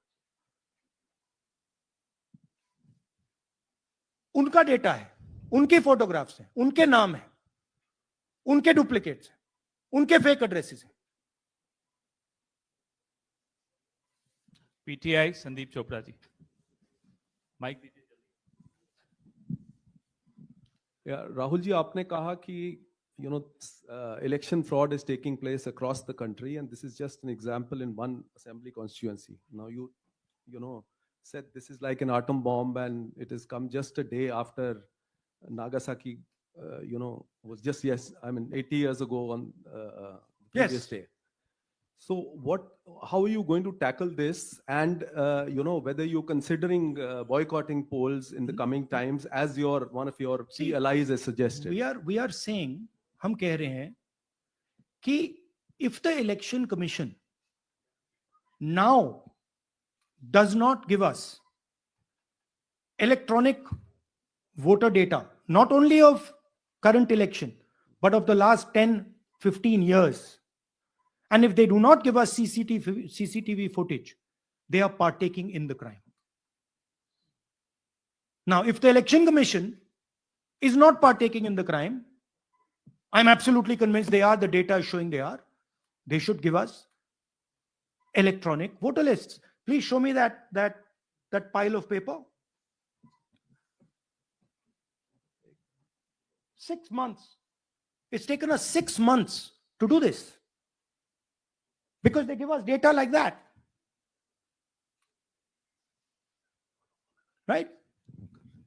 उनका डेटा है, उनकी फोटोग्राफ्स हैं, उनके नाम है, उनके डुप्लीकेट्स हैं, उनके फेक एड्रेसेस हैं। PTI संदीप चोपड़ा जी, माइक दीजिए। राहुल जी, आपने कहा कि election fraud is taking place across the country, and this is just an example in one assembly constituency. Now you said this is like an atom bomb, and it has come just a day after Nagasaki, was just 80 years ago on the previous day. So how are you going to tackle this? And whether you're considering boycotting polls in the coming times, as one of your key allies has suggested? We are saying, हम कह रहे हैं कि if the election commission now does not give us electronic voter data, not only of current election, but of the last 10-15 years, and if they do not give us CCTV footage, they are partaking in the crime. Now, if the election commission is not partaking in the crime, I'm absolutely convinced they are. The data is showing they are. They should give us electronic voter lists. Please show me that pile of paper. 6 months. It's taken us 6 months to do this, because they give us data like that. Right?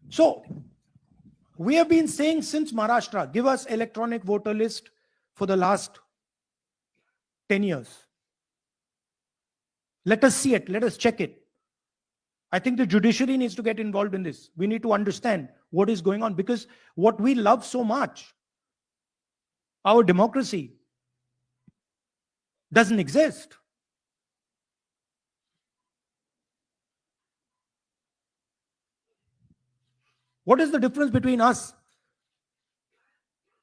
So we have been saying since Maharashtra, give us electronic voter list for the last 10 years. Let us see it. Let us check it. I think the judiciary needs to get involved in this. We need to understand what is going on, because what we love so much, our democracy, doesn't exist. What is the difference between us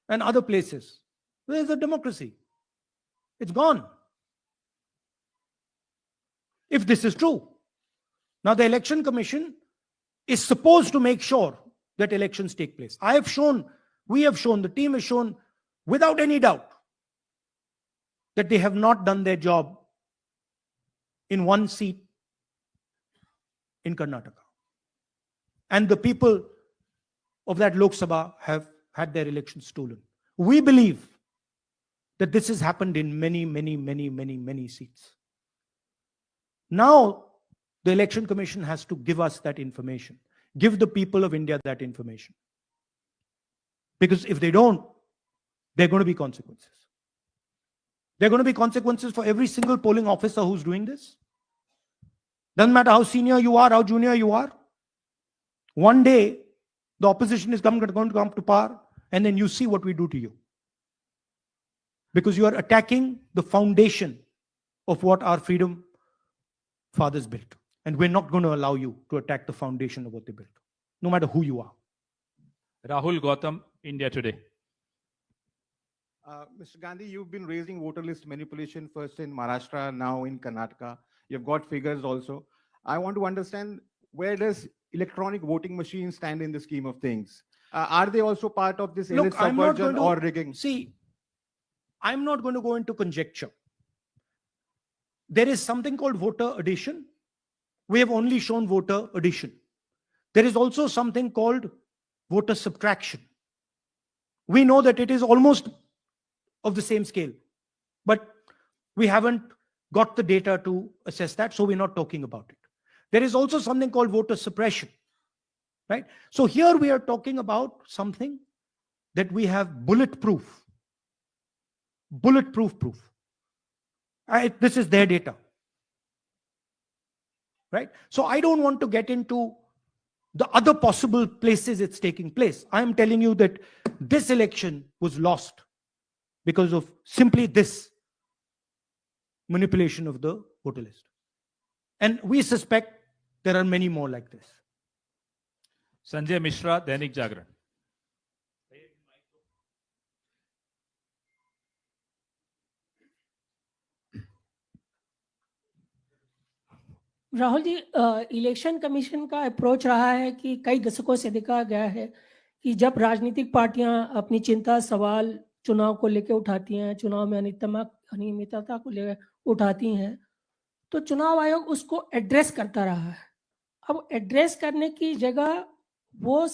and other places? Where is the democracy? It's gone. If this is true. Now the election commission is supposed to make sure that elections take place. We have shown, the team has shown without any doubt that they have not done their job in one seat in Karnataka. and the people of that Lok Sabha have had their elections stolen. We believe that this has happened in many seats. Now, the Election Commission has to give us that information, give the people of India that information. Because if they don't, there are going to be consequences. There are going to be consequences for every single polling officer who's doing this. Doesn't matter how senior you are, how junior you are. One day, the opposition is going to come to power, and then you see what we do to you. Because you are attacking the foundation of what our freedom fathers built. And we're not going to allow you to attack the foundation of what they built, no matter who you are. Rahul Gautam, India Today. Mr. Gandhi, you've been raising voter list manipulation first in Maharashtra, now in Karnataka. You've got figures also. I want to understand, where does electronic voting machines stand in the scheme of things? Are they also part of this Look, subversion or rigging? See, I'm not going to go into conjecture. There is something called voter addition. We have only shown voter addition. There is also something called voter subtraction. We know that it is almost of the same scale, but we haven't got the data to assess that, so we're not talking about it. There is also something called voter suppression, right? So here we are talking about something that we have bulletproof proof. This is their data, right? So I don't want to get into the other possible places it's taking place. I am telling you that this election was lost because of simply this manipulation of the voter list. And we suspect there are many more like this. Sanjay Mishra, Dainik Jagran. Rahul ji, election commission का approach रहा है कि कई दशकों से देखा गया है कि जब राजनीतिक पार्टियां अपनी चिंता सवाल चुनाव को लेकर उठाती हैं, चुनाव में अनियमितता को लेकर उठाती हैं, तो चुनाव आयोग उसको एड्रेस करता रहा है। अब एड्रेस करने की जगह वो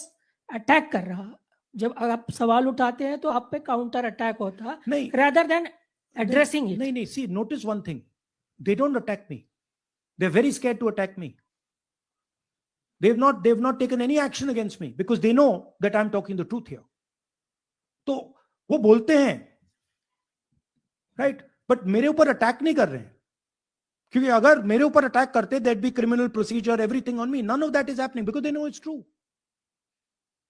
अटैक कर रहा। जब आप सवाल उठाते हैं तो आप पे काउंटर अटैक होता नहीं, rather than addressing it. नहीं, see, notice one thing. They don't attack me. They're very scared to attack me. They've not taken any action against me because they know that I'm talking the truth here. तो वो बोलते हैं, right? But मेरे ऊपर attack नहीं कर रहे हैं, क्योंकि अगर मेरे ऊपर अटैक करते, there'd be criminal procedure, everything on me. None of that is happening because they know it's true.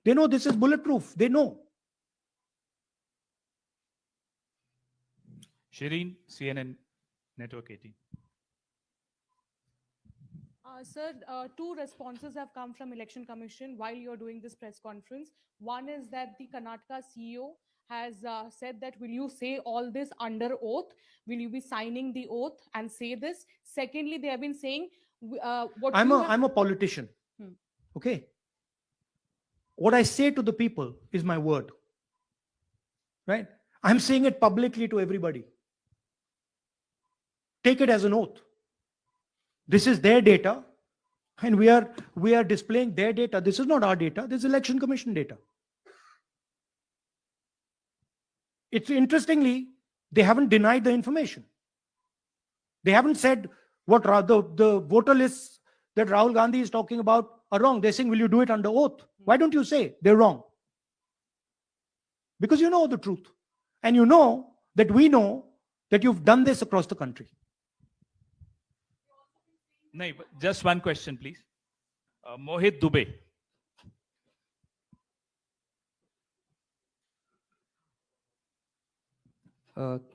They know this is bulletproof. They know. Shireen, CNN Network 18. Sir, two responses have come from Election Commission while you're doing this press conference. One is that the Karnataka CEO has said that, will you say all this under oath? Will you be signing the oath and say this? Secondly, they have been saying what I'm a politician. Okay. What I say to the people is my word. Right? I'm saying it publicly to everybody. Take it as an oath. This is their data, and we are displaying their data. This is not our data. This is Election Commission data. It's interestingly, they haven't denied the information. They haven't said what the voter lists that Rahul Gandhi is talking about are wrong. They're saying, will you do it under oath? Why don't you say they're wrong? Because you know the truth. And you know that we know that you've done this across the country. No, just one question, please. Mohit Dubey.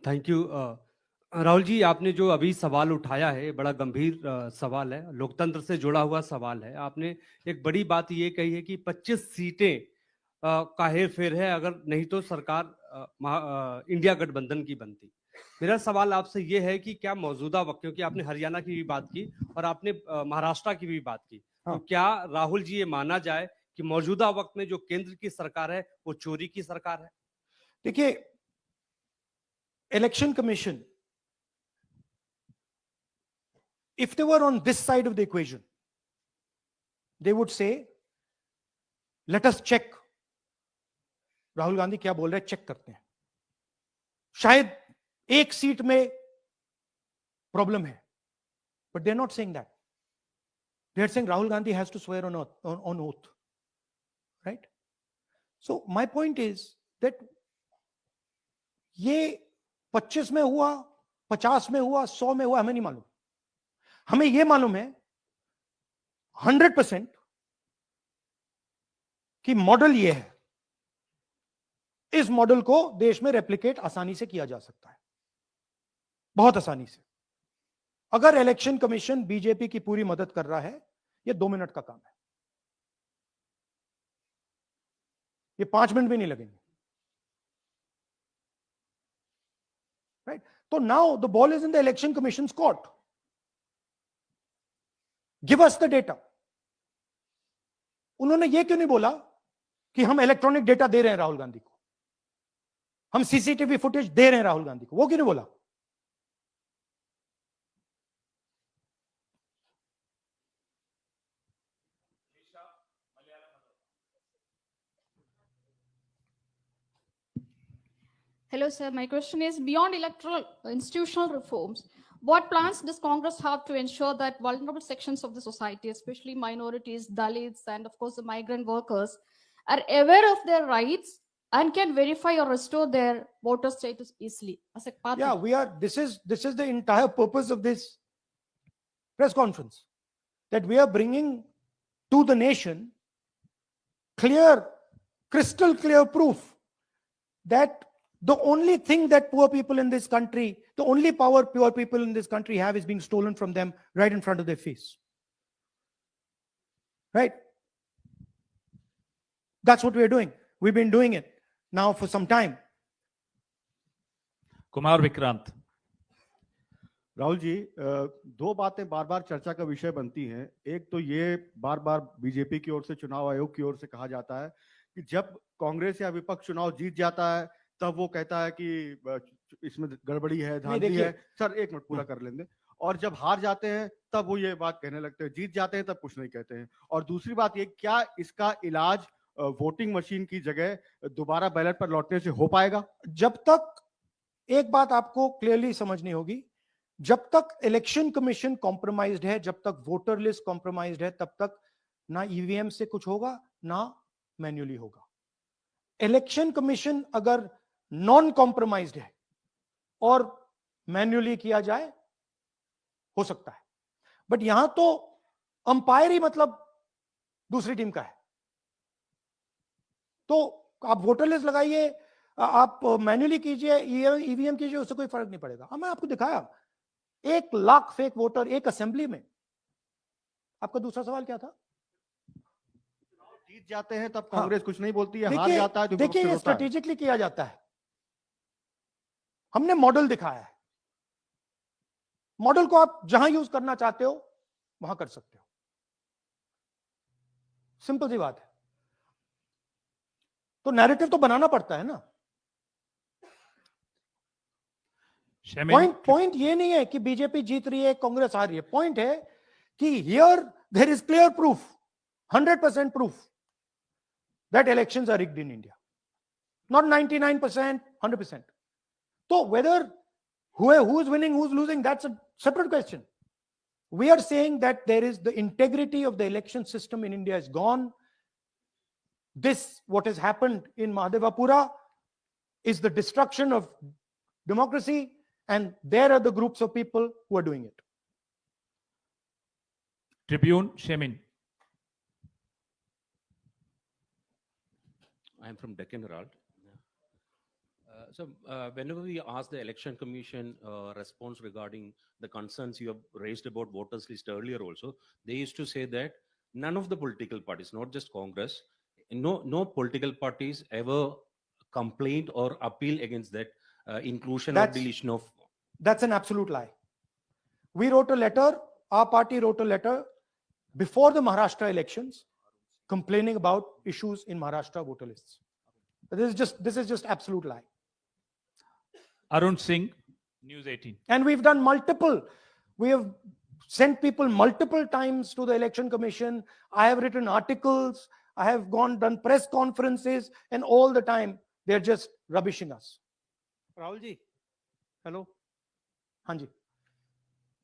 Thank you Rahul ji, आपने जो अभी सवाल उठाया है बड़ा गंभीर सवाल है, लोकतंत्र से जुड़ा हुआ सवाल है। आपने एक बड़ी बात ये कही है कि 25 सीटें का हेरफेर है, अगर नहीं तो सरकार इंडिया गठबंधन की बनती। मेरा सवाल आपसे ये है कि क्या मौजूदा वक्त, क्योंकि आपने हरियाणा की भी बात की और आपने महाराष्ट्र की भी बात की, तो क्या राहुल जी ये माना जाए कि मौजूदा वक्त में जो केंद्र की सरकार है वो चोरी की सरकार है? देखिए, Election Commission, if they were on this side of the equation, they would say let us check Rahul Gandhi क्या बोल रहे हैं, चेक करते हैं. शायद एक सीट में प्रॉब्लम है, but they are not saying that. They are saying Rahul Gandhi has to swear on oath, right? So my point is that ये 25 में हुआ, 50 में हुआ, 100 में हुआ, हमें नहीं मालूम. हमें यह मालूम है 100% कि मॉडल ये है. इस मॉडल को देश में रेप्लिकेट आसानी से किया जा सकता है, बहुत आसानी से. अगर इलेक्शन कमीशन बीजेपी की पूरी मदद कर रहा है, यह 2 मिनट का काम है. ये 5 मिनट भी नहीं लगेंगे, राइट? तो now the ball is in the election commissions court. Give us the data. उन्होंने ये क्यों नहीं बोला कि हम इलेक्ट्रॉनिक डेटा दे रहे हैं राहुल गांधी को, हम सीसीटीवी फुटेज दे रहे हैं राहुल गांधी को? वो क्यों नहीं बोला? Hello, sir. My question is, beyond electoral institutional reforms, what plans does Congress have to ensure that vulnerable sections of the society, especially minorities, Dalits, and of course the migrant workers, are aware of their rights and can verify or restore their voter status easily as a party? Yeah, we are. This is the entire purpose of this press conference, that we are bringing to the nation clear, crystal clear proof that the only thing that poor people in this country, the only power poor people in this country have, is being stolen from them right in front of their face. Right? That's what we're doing. We've been doing it now for some time. Kumar Vikrant. Rahul ji, दो बातें बार बार चर्चा का विषय बनती हैं. एक तो ये बार बार बीजेपी की ओर से, चुनाव आयोग की ओर से कहा जाता है कि जब कांग्रेस या विपक्ष चुनाव जीत जाता है तब वो कहता है कि इसमें गड़बड़ी है, धांधली है. सर एक मिनट पूरा कर लेंगे. और जब हार जाते हैं तब वो ये बात कहने लगते हैं, जीत जाते हैं तब कुछ नहीं कहते हैं. और दूसरी बात ये, क्या इसका इलाज वोटिंग मशीन की जगह दोबारा बैलेट पर लौटने से हो पाएगा? जब तक, एक बात आपको क्लियरली समझनी होगी, जब तक इलेक्शन कमीशन कॉम्प्रोमाइज्ड है, जब तक वोटर लिस्ट कॉम्प्रोमाइज्ड है, तब तक ना ईवीएम से कुछ होगा ना मैन्युअली होगा. इलेक्शन कमीशन अगर नॉन कॉम्प्रोमाइज्ड है और मैन्युअली किया जाए, हो सकता है. बट यहां तो अंपायर ही मतलब दूसरी टीम का है. तो आप वोटर लिस्ट लगाइए, आप मैन्युअली कीजिए, ईवीएम कीजिए, उससे कोई फर्क नहीं पड़ेगा. मैं आपको दिखाया 1 लाख फेक वोटर एक असेंबली में. आपका दूसरा सवाल क्या था? जीत जाते हैं तब कांग्रेस कुछ नहीं बोलती है, हार जाता है तो देखिए, ये स्ट्रेटेजिकली किया जाता है. हमने मॉडल दिखाया है. मॉडल को आप जहां यूज करना चाहते हो वहां कर सकते हो. सिंपल सी बात है. तो नैरेटिव तो बनाना पड़ता है ना. पॉइंट ये नहीं है कि बीजेपी जीत रही है, कांग्रेस हार रही है. पॉइंट है कि here there is clear proof, 100% proof that elections are rigged in India. Not 99%, 100%. So whether who is winning, who's losing, that's a separate question. We are saying that there is the integrity of the election system in India is gone. This, what has happened in Mahadevapura, is the destruction of democracy, and there are the groups of people who are doing it. Tribune, Shemin. I'm from Deccan Herald. Whenever we ask the Election Commission response regarding the concerns you have raised about voters list earlier also, they used to say that none of the political parties, not just Congress, no political parties ever complained or appeal against that inclusion or deletion of. That's an absolute lie. We wrote a letter, our party wrote a letter before the Maharashtra elections complaining about issues in Maharashtra voter lists. This is just absolute lie. Arun Singh, News 18. And we've done we have sent people multiple times to the Election Commission. I have written articles. I have done press conferences, and all the time they're just rubbishing us. Rahul ji, hello. हाँ जी।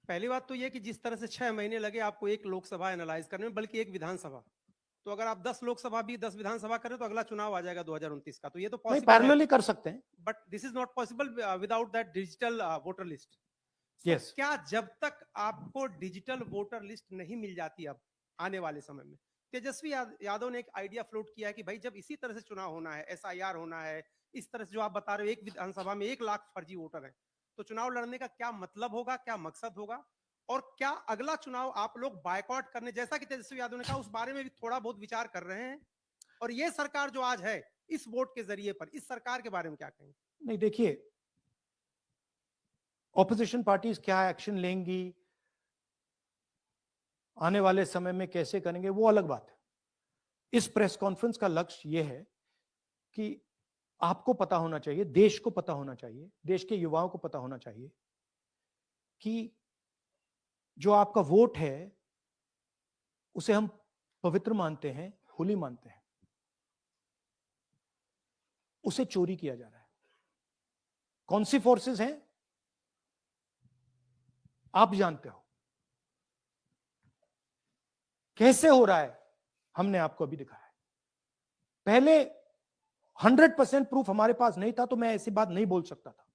पहली बात तो ये कि जिस तरह से 6 महीने लगे आपको एक लोकसभा एनालाइज करने में, बल्कि एक विधानसभा, तो अगर आप 10 लोकसभा भी 10 विधानसभा करें तो अगला चुनाव आ जाएगा 2029 का, तो ये तो पॉसिबल है। पैरेलली कर सकते हैं, but this is not possible without that digital voter list. Yes. क्या जब तक आपको डिजिटल वोटर लिस्ट नहीं मिल जाती अब आने वाले समय में, तेजस्वी यादव ने एक आइडिया फ्लोट किया है कि भाई जब इसी तरह से चुनाव होना है, SIR होना है, इस तरह से जो आप बता रहे हो एक विधानसभा में 1 लाख फर्जी वोटर है, तो चुनाव लड़ने का क्या मतलब होगा, क्या मकसद होगा, और क्या अगला चुनाव आप लोग बायकॉट करने, जैसा कि तेजस्वी यादव ने कहा, उस बारे में भी थोड़ा बहुत विचार कर रहे हैं? और ये सरकार जो आज है इस वोट के जरिए पर, इस सरकार के बारे में क्या कहेंगे? नहीं, देखिए, ऑपोजिशन पार्टीज क्या एक्शन लेंगी, आने वाले समय में कैसे करेंगे, वो अलग बात है। इस प्रेस कॉन्फ्रेंस का लक्ष्य यह है कि आपको पता होना चाहिए, देश को पता होना चाहिए, देश के युवाओं को पता होना चाहिए कि जो आपका वोट है उसे हम पवित्र मानते हैं, होली मानते हैं, उसे चोरी किया जा रहा है। कौन सी फोर्सेस हैं आप जानते हो, कैसे हो रहा है हमने आपको अभी दिखाया है। पहले 100% प्रूफ हमारे पास नहीं था तो मैं ऐसी बात नहीं बोल सकता था,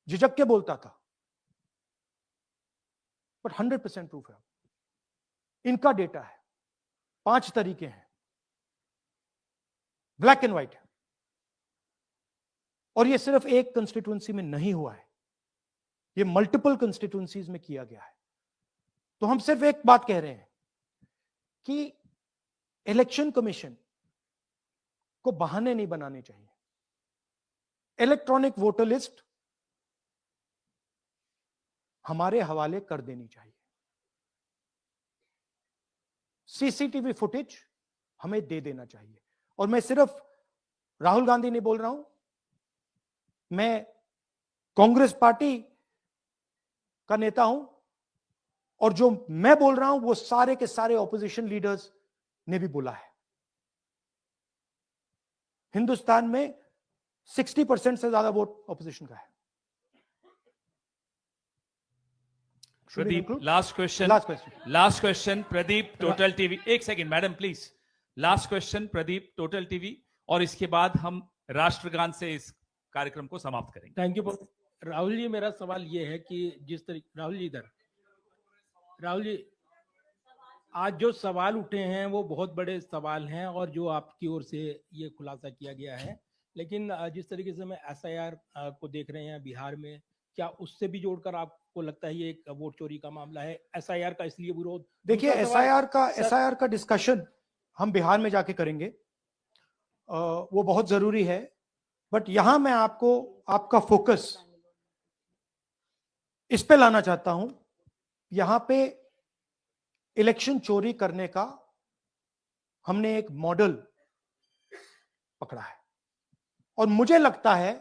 झिझक के बोलता था, बट 100% प्रूफ है। इनका डेटा है, 5 तरीके हैं, ब्लैक एंड व्हाइट है, और ये सिर्फ एक कंस्टिट्यूएंसी में नहीं हुआ है, ये मल्टीपल कंस्टिट्यूएंसीज में किया गया है। तो हम सिर्फ एक बात कह रहे हैं कि इलेक्शन कमीशन को बहाने नहीं बनाने चाहिए। इलेक्ट्रॉनिक वोटर लिस्ट हमारे हवाले कर देनी चाहिए। CCTV फुटेज हमें दे देना चाहिए। और मैं सिर्फ राहुल गांधी नहीं बोल रहा हूं, मैं कांग्रेस पार्टी का नेता हूं, और जो मैं बोल रहा हूं वो सारे के सारे ऑपोजिशन लीडर्स ने भी बोला है। हिंदुस्तान में 60% से ज्यादा वोट ऑपोजिशन का है। Pradeep, last question Pradeep, total TV. एक second madam please, last question Pradeep, total TV, और इसके बाद हम राष्ट्रगान से इस कार्यक्रम को समाप्त करेंगे। थैंक यू राहुल जी। मेरा सवाल ये है कि जिस तरीके राहुल जी आज जो सवाल उठे हैं वो बहुत बड़े सवाल हैं, और जो आपकी ओर से ये खुलासा किया गया है, लेकिन जिस तरीके से मैं SIR को देख रहे हैं बिहार में, क्या उससे भी जोड़कर आपको लगता है ये एक वोट चोरी का मामला है? SIR का इसलिए विरोध, देखिए SIR का डिस्कशन हम बिहार में जाके करेंगे, वो बहुत जरूरी है, बट यहां मैं आपको आपका फोकस इस पे लाना चाहता हूं। यहां पे इलेक्शन चोरी करने का हमने एक मॉडल पकड़ा है, और मुझे लगता है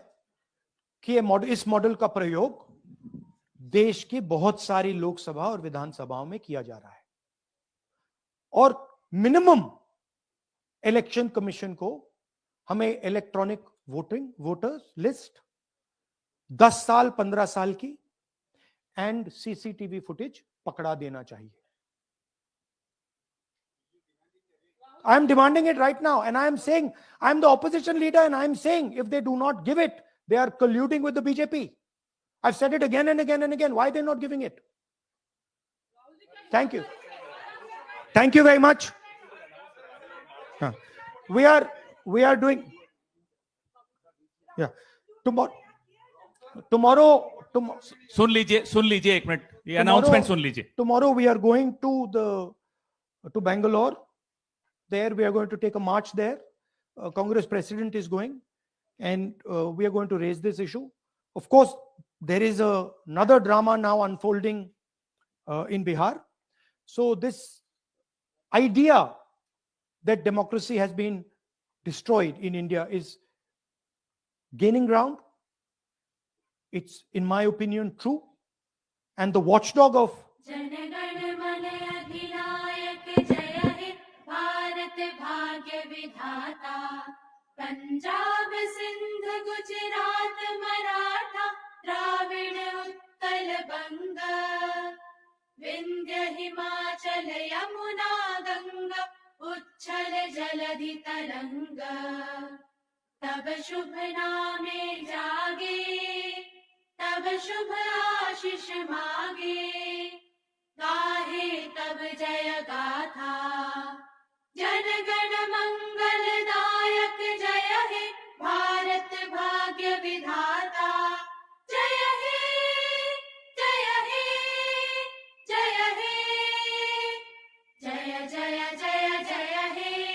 कि इस मॉडल का प्रयोग देश की बहुत सारी लोकसभा और विधानसभाओं में किया जा रहा है, और मिनिमम इलेक्शन कमीशन को हमें इलेक्ट्रॉनिक वोटर्स लिस्ट 10 साल 15 साल की एंड CCTV फुटेज पकड़ा देना चाहिए। I am demanding it right now, and I am saying, I am the opposition leader, and I am saying if they do not give it, they are colluding with the BJP. I've said it again and again and again. Why are they not giving it? Thank you. Thank you very much. We are doing, yeah. Tomorrow सुन लीजिए एक minute, ये announcement सुन लीजिए। Tomorrow we are going to Bangalore. There we are going to take a march there. Congress president is going, and we are going to raise this issue. Of course, there is another drama now unfolding in Bihar. So this idea that democracy has been destroyed in India is gaining ground. It's, in my opinion, true. And the watchdog of Bharat भाग्य विधाता, पंजाब सिंध गुजरात मराठा द्राविड़ उत्कल बंग, विंध्य हिमाचल यमुना गंगा उच्छल जलधि तरंग, तब शुभ नामे जागे, तब शुभ आशीष मागे, गाहे तब जय गाथा, जन गण मंगल दायक जय हे भारत भाग्य विधाता, जय हे जय हे जय हे जय जय जय जय हे।